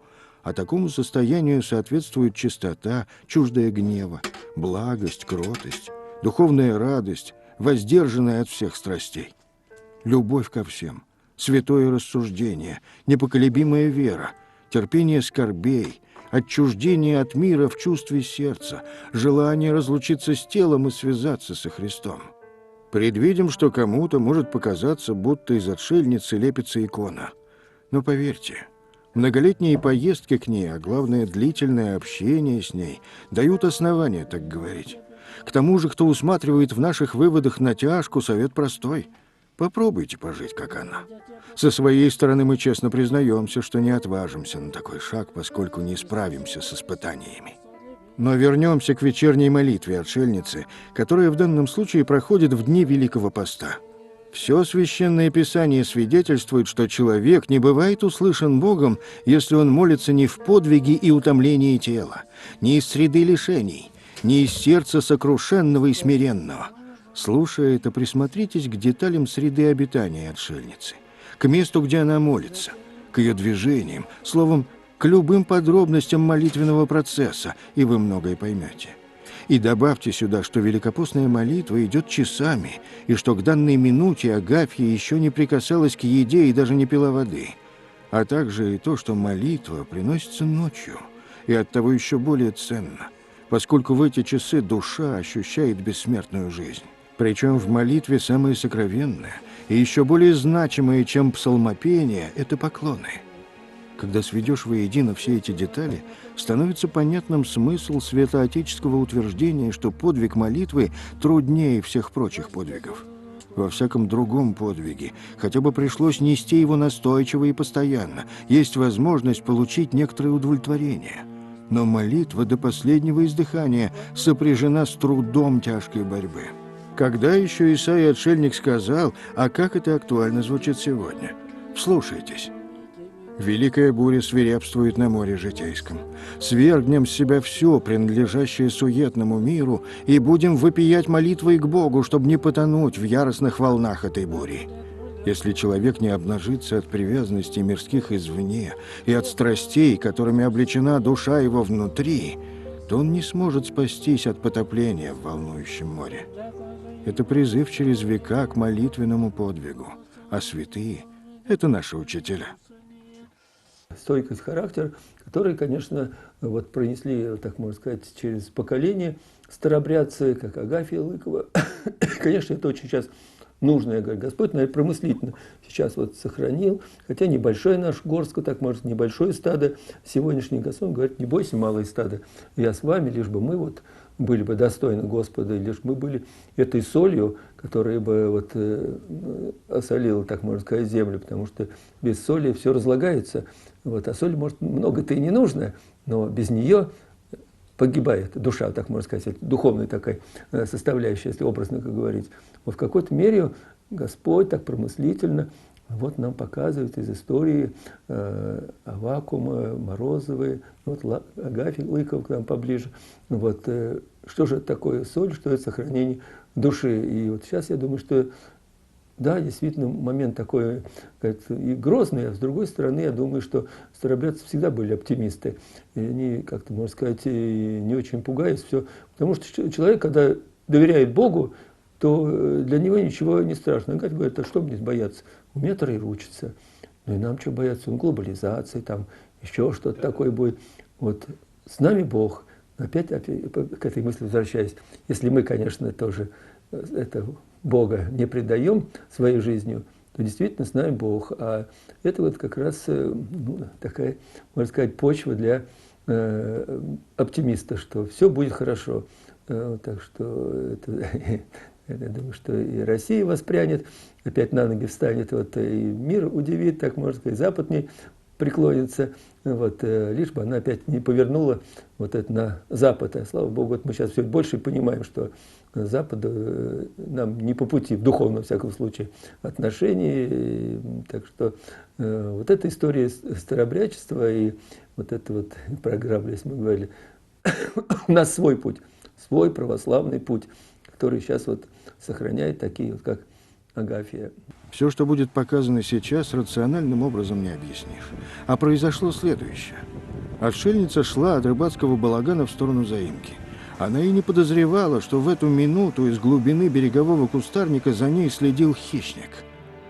А такому состоянию соответствует чистота, чуждая гнева, благость, кротость, духовная радость, воздержанная от всех страстей. Любовь ко всем, святое рассуждение, непоколебимая вера, терпение скорбей, отчуждение от мира в чувстве сердца, желание разлучиться с телом и связаться со Христом. Предвидим, что кому-то может показаться, будто из отшельницы лепится икона. Но поверьте, многолетние поездки к ней, а главное длительное общение с ней, дают основания так говорить. К тому же, кто усматривает в наших выводах натяжку, совет простой: попробуйте пожить, как она. Со своей стороны мы честно признаемся, что не отважимся на такой шаг, поскольку не справимся с испытаниями. Но вернемся к вечерней молитве отшельницы, которая в данном случае проходит в дни Великого Поста. Все Священное Писание свидетельствует, что человек не бывает услышан Богом, если он молится не в подвиге и утомлении тела, не из среды лишений, не из сердца сокрушенного и смиренного. Слушая это, присмотритесь к деталям среды обитания отшельницы, к месту, где она молится, к ее движениям, словом, к любым подробностям молитвенного процесса, и вы многое поймете. И добавьте сюда, что великопостная молитва идет часами, и что к данной минуте Агафья еще не прикасалась к еде и даже не пила воды, а также и то, что молитва приносится ночью, и оттого еще более ценна, поскольку в эти часы душа ощущает бессмертную жизнь. Причем в молитве самое сокровенное и еще более значимое, чем псалмопение, это поклоны. Когда сведешь воедино все эти детали, становится понятным смысл святоотеческого утверждения, что подвиг молитвы труднее всех прочих подвигов. Во всяком другом подвиге хотя бы пришлось нести его настойчиво и постоянно, есть возможность получить некоторое удовлетворение. Но молитва до последнего издыхания сопряжена с трудом тяжкой борьбы. Когда еще Исаия Отшельник сказал, а как это актуально звучит сегодня? Вслушайтесь. Великая буря свирепствует на море житейском. Свергнем с себя все, принадлежащее суетному миру, и будем вопиять молитвой к Богу, чтобы не потонуть в яростных волнах этой бури. Если человек не обнажится от привязанностей мирских извне и от страстей, которыми облечена душа его внутри, то он не сможет спастись от потопления в волнующем море. Это призыв через века к молитвенному подвигу, а святые – это наши учителя. Стойкость характера, которые, конечно, вот пронесли, так можно сказать, через поколение старообрядцы, как Агафья Лыкова. Конечно, это очень сейчас нужное, говорит, Господь, наверное, промыслительно сейчас вот сохранил, хотя небольшое наш горско, так может, небольшое стадо, сегодняшний Господь говорит, не бойся, малое стадо, я с вами, лишь бы мы вот были бы достойны Господа, лишь мы были этой солью, которая бы вот осолила, так можно сказать, землю, потому что без соли все разлагается. Вот, а соль, может, много-то и не нужно, но без нее погибает душа, так можно сказать, духовная такая составляющая, если образно как говорить. Вот в какой-то мере Господь так промыслительно вот нам показывает из истории Аввакума, Морозовой, вот Агафий Лыков к нам поближе. Вот, что же это такое соль, что это сохранение души. И вот сейчас я думаю, что да, действительно, момент такой и грозный, а с другой стороны, я думаю, что старообрядцы всегда были оптимисты. И они, как-то, можно сказать, не очень пугаясь все. Потому что человек, когда доверяет Богу, то для него ничего не страшно. Он говорит, а что мне бояться? У меня троир учится. Ну и нам что бояться? Глобализации, там еще что-то такое будет. Вот с нами Бог. Опять к этой мысли возвращаясь. Если мы, конечно, тоже это Бога не предаем своей жизнью, то действительно с нами Бог. А это вот как раз такая, можно сказать, почва для оптимиста, что все будет хорошо. Так что я думаю, что и Россия воспрянет, опять на ноги встанет, вот, и мир удивит, так можно сказать, Запад не преклонится, вот, лишь бы она опять не повернула вот это на Запад. А слава Богу, вот мы сейчас все больше понимаем, что Западу нам не по пути, в духовном, во всяком случае, отношений. Так что вот эта история старообрядчества и вот эта вот программа, если мы говорили, у нас свой путь, свой православный путь, который сейчас вот сохраняет такие вот, как Агафья. Все, что будет показано сейчас, рациональным образом не объяснишь. А произошло следующее. Отшельница шла от рыбацкого балагана в сторону заимки. Она и не подозревала, что в эту минуту из глубины берегового кустарника за ней следил хищник.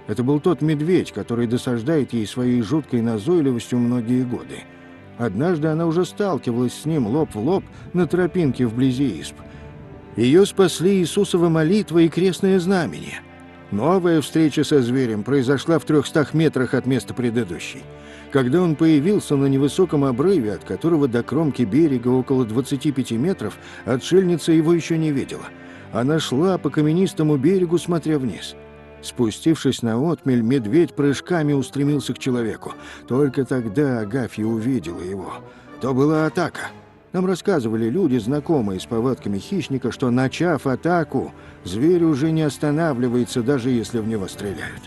Это был тот медведь, который досаждает ей своей жуткой назойливостью многие годы. Однажды она уже сталкивалась с ним лоб в лоб на тропинке вблизи изб. Ее спасли Иисусова молитва и крестное знамение. Новая встреча со зверем произошла в 300 метрах от места предыдущей. Когда он появился на невысоком обрыве, от которого до кромки берега около 25 метров, отшельница его еще не видела. Она шла по каменистому берегу, смотря вниз. Спустившись на отмель, медведь прыжками устремился к человеку. Только тогда Агафья увидела его. То была атака. Нам рассказывали люди, знакомые с повадками хищника, что, начав атаку, зверь уже не останавливается, даже если в него стреляют.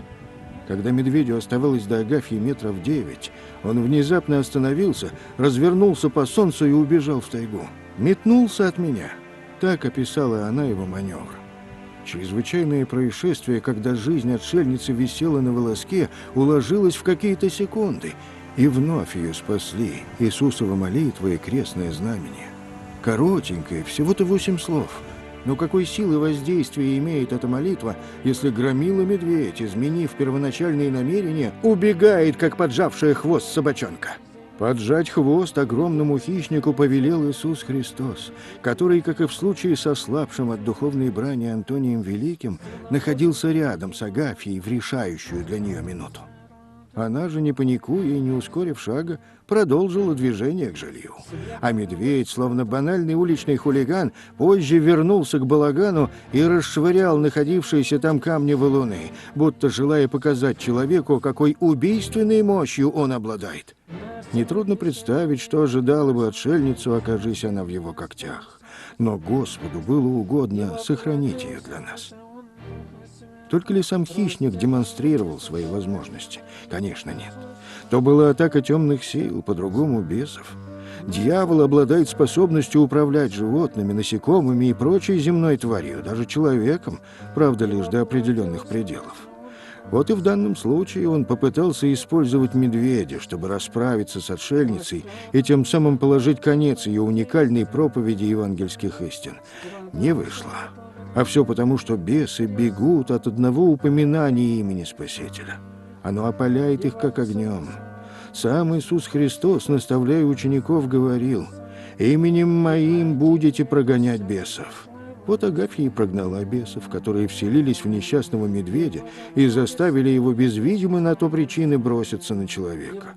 Когда медведю оставалось до Агафьи метров 9, он внезапно остановился, развернулся по солнцу и убежал в тайгу. «Метнулся от меня». Так описала она его маневр. Чрезвычайное происшествие, когда жизнь отшельницы висела на волоске, уложилось в какие-то секунды, и вновь ее спасли Иисусова молитва и крестное знамение. Коротенькое, всего-то 8 слов. Но какой силы воздействия имеет эта молитва, если громила медведь, изменив первоначальные намерения, убегает, как поджавшая хвост собачонка? Поджать хвост огромному хищнику повелел Иисус Христос, который, как и в случае со слабшим от духовной брани Антонием Великим, находился рядом с Агафьей в решающую для нее минуту. Она же, не паникуя и не ускорив шага, продолжила движение к жилью. А медведь, словно банальный уличный хулиган, позже вернулся к балагану и расшвырял находившиеся там камни валуны, будто желая показать человеку, какой убийственной мощью он обладает. Нетрудно представить, что ожидало бы отшельницу, окажись она в его когтях. Но Господу было угодно сохранить ее для нас. Только ли сам хищник демонстрировал свои возможности? Конечно, нет. То была атака темных сил, по-другому бесов. Дьявол обладает способностью управлять животными, насекомыми и прочей земной тварью, даже человеком, правда, лишь до определенных пределов. Вот и в данном случае он попытался использовать медведя, чтобы расправиться с отшельницей и тем самым положить конец ее уникальной проповеди евангельских истин. Не вышло. А все потому, что бесы бегут от одного упоминания имени Спасителя. Оно опаляет их, как огнем. Сам Иисус Христос, наставляя учеников, говорил: «Именем Моим будете прогонять бесов». Вот Агафья и прогнала бесов, которые вселились в несчастного медведя и заставили его без видимой на то причины броситься на человека.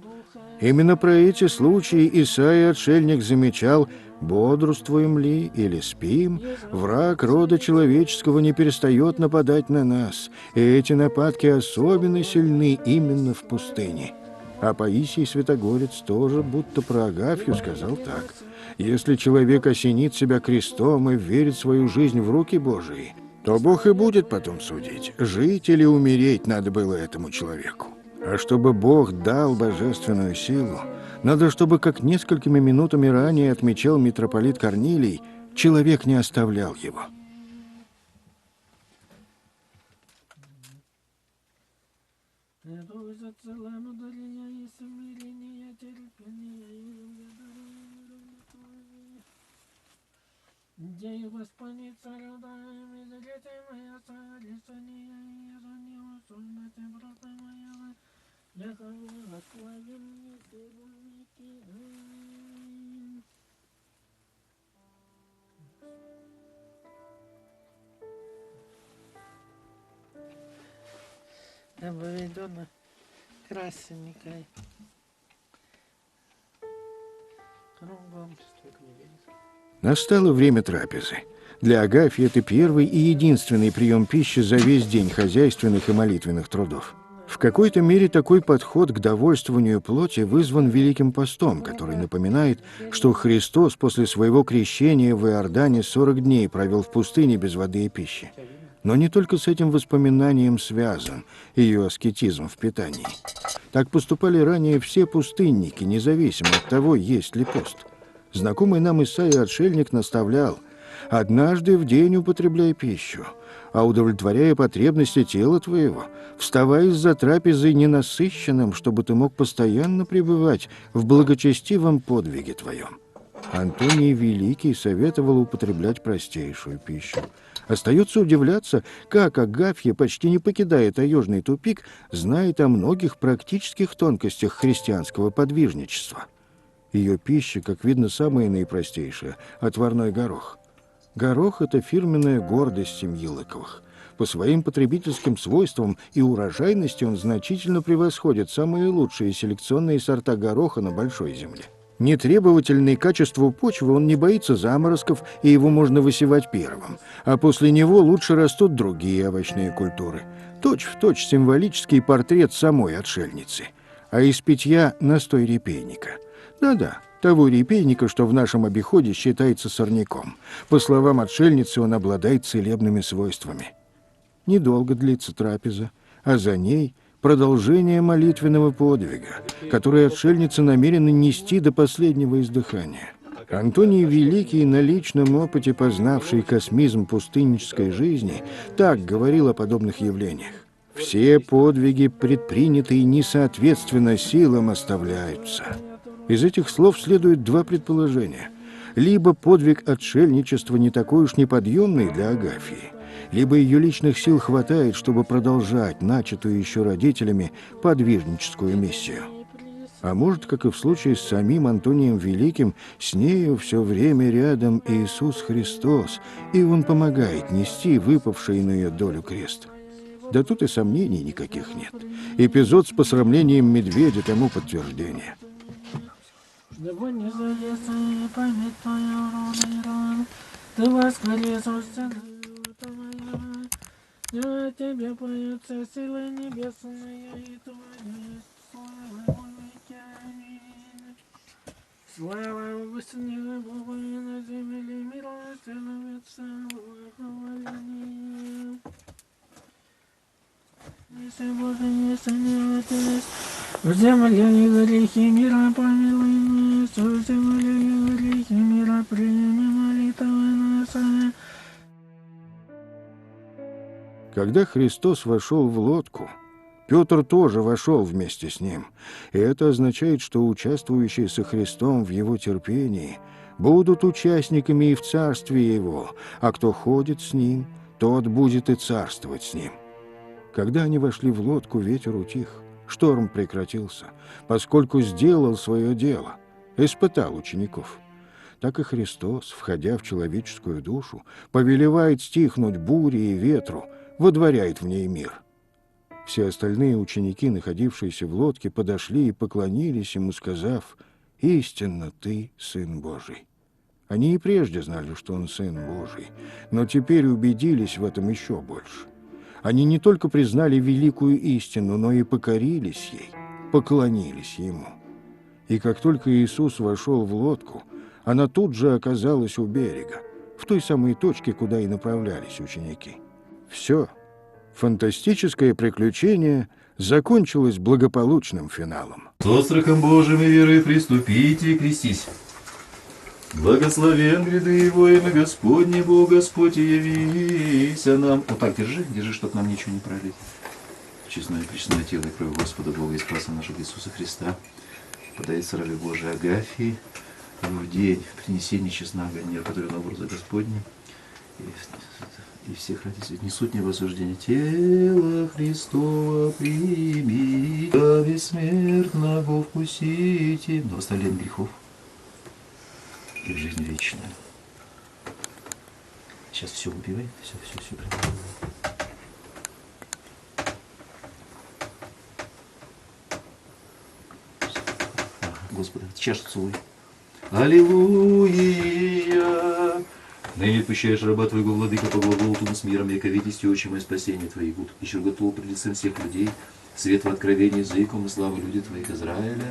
Именно про эти случаи Исаия отшельник замечал: «Бодрствуем ли или спим, враг рода человеческого не перестает нападать на нас, и эти нападки особенно сильны именно в пустыне». А Паисий Святогорец тоже будто про Агафью сказал так: «Если человек осенит себя крестом и верит свою жизнь в руки Божии, то Бог и будет потом судить, жить или умереть надо было этому человеку. А чтобы Бог дал божественную силу, надо, чтобы, как несколькими минутами ранее отмечал митрополит Корнилий, человек не оставлял его». Обведена красенькой кругом. Настало время трапезы. Для Агафьи это первый и единственный прием пищи за весь день хозяйственных и молитвенных трудов. В какой-то мере такой подход к довольствованию плоти вызван Великим постом, который напоминает, что Христос после своего крещения в Иордане 40 дней провел в пустыне без воды и пищи. Но не только с этим воспоминанием связан ее аскетизм в питании. Так поступали ранее все пустынники, независимо от того, есть ли пост. Знакомый нам Исаия отшельник наставлял: «Однажды в день употребляй пищу, а удовлетворяя потребности тела твоего, вставай из-за трапезы ненасыщенным, чтобы ты мог постоянно пребывать в благочестивом подвиге твоем». Антоний Великий советовал употреблять простейшую пищу. Остается удивляться, как Агафья, почти не покидая таежный тупик, знает о многих практических тонкостях христианского подвижничества. Ее пища, как видно, самая наипростейшая – отварной горох. Горох – это фирменная гордость семьи Лыковых. По своим потребительским свойствам и урожайности он значительно превосходит самые лучшие селекционные сорта гороха на Большой Земле. Нетребовательный к качеству почвы, он не боится заморозков, и его можно высевать первым, а после него лучше растут другие овощные культуры. Точь-в-точь символический портрет самой отшельницы. А из питья настой репейника. Да-да, того репейника, что в нашем обиходе считается сорняком. По словам отшельницы, он обладает целебными свойствами. Недолго длится трапеза, а за ней продолжение молитвенного подвига, который отшельница намерена нести до последнего издыхания. Антоний Великий, на личном опыте познавший космизм пустыннической жизни, так говорил о подобных явлениях: «Все подвиги, предпринятые несоответственно силам, оставляются». Из этих слов следует два предположения. Либо подвиг отшельничества не такой уж неподъемный для Агафьи, либо ее личных сил хватает, чтобы продолжать начатую еще родителями подвижническую миссию. А может, как и в случае с самим Антонием Великим, с нею все время рядом Иисус Христос, и Он помогает нести выпавший на ее долю крест. Да тут и сомнений никаких нет. Эпизод с посрамлением медведя тому подтверждение. Ты воскрес, я тебе поются силы небесные, и твои слава веки. Слава высшего Бога на земле, милость становится благоволение. Если Боже не сомневайтесь, в земле и грехи мира помилуй нас, в земле и грехи мира прими молитвы наши. Когда Христос вошел в лодку, Петр тоже вошел вместе с ним. И это означает, что участвующие со Христом в его терпении будут участниками и в царстве его, а кто ходит с ним, тот будет и царствовать с ним. Когда они вошли в лодку, ветер утих, шторм прекратился, поскольку сделал свое дело, испытал учеников. так и Христос, входя в человеческую душу, повелевает стихнуть буре и ветру, водворяет в ней мир. Все остальные ученики, находившиеся в лодке, подошли и поклонились ему, сказав: «Истинно ты Сын Божий». Они и прежде знали, что он Сын Божий, но теперь убедились в этом еще больше. Они не только признали великую истину, но и покорились ей, поклонились ему. И как только Иисус вошел в лодку, она тут же оказалась у берега, в той самой точке, куда и направлялись ученики. Все. Фантастическое приключение закончилось благополучным финалом. Со страхом Божиим и верой приступите и крестись. Благословен гряды его, имя Господне, Бог Господь, и явися нам. Вот так держи, чтобы нам ничего не пролить. Честное и пречное тело и кровь Господа Бога и Спаса нашего Иисуса Христа подается рабе Божией Агафии в день принесения честного огня, который на образа Господня, и всех родителей несут невосуждение. Тело Христова прими, да бессмертного вкусите, до оставления грехов и в жизнь вечную. Сейчас все выпивай, все прям. Господи, чашу целуй. Аллилуйя! Ныне отпущаешь раба Твоего, Владыка, по глаголу Твоему с миром, яко видите очи мои спасения Твои гуд. Еще готов пред лицем всех людей, свет в откровении языком и славы люди Твоих Израиля.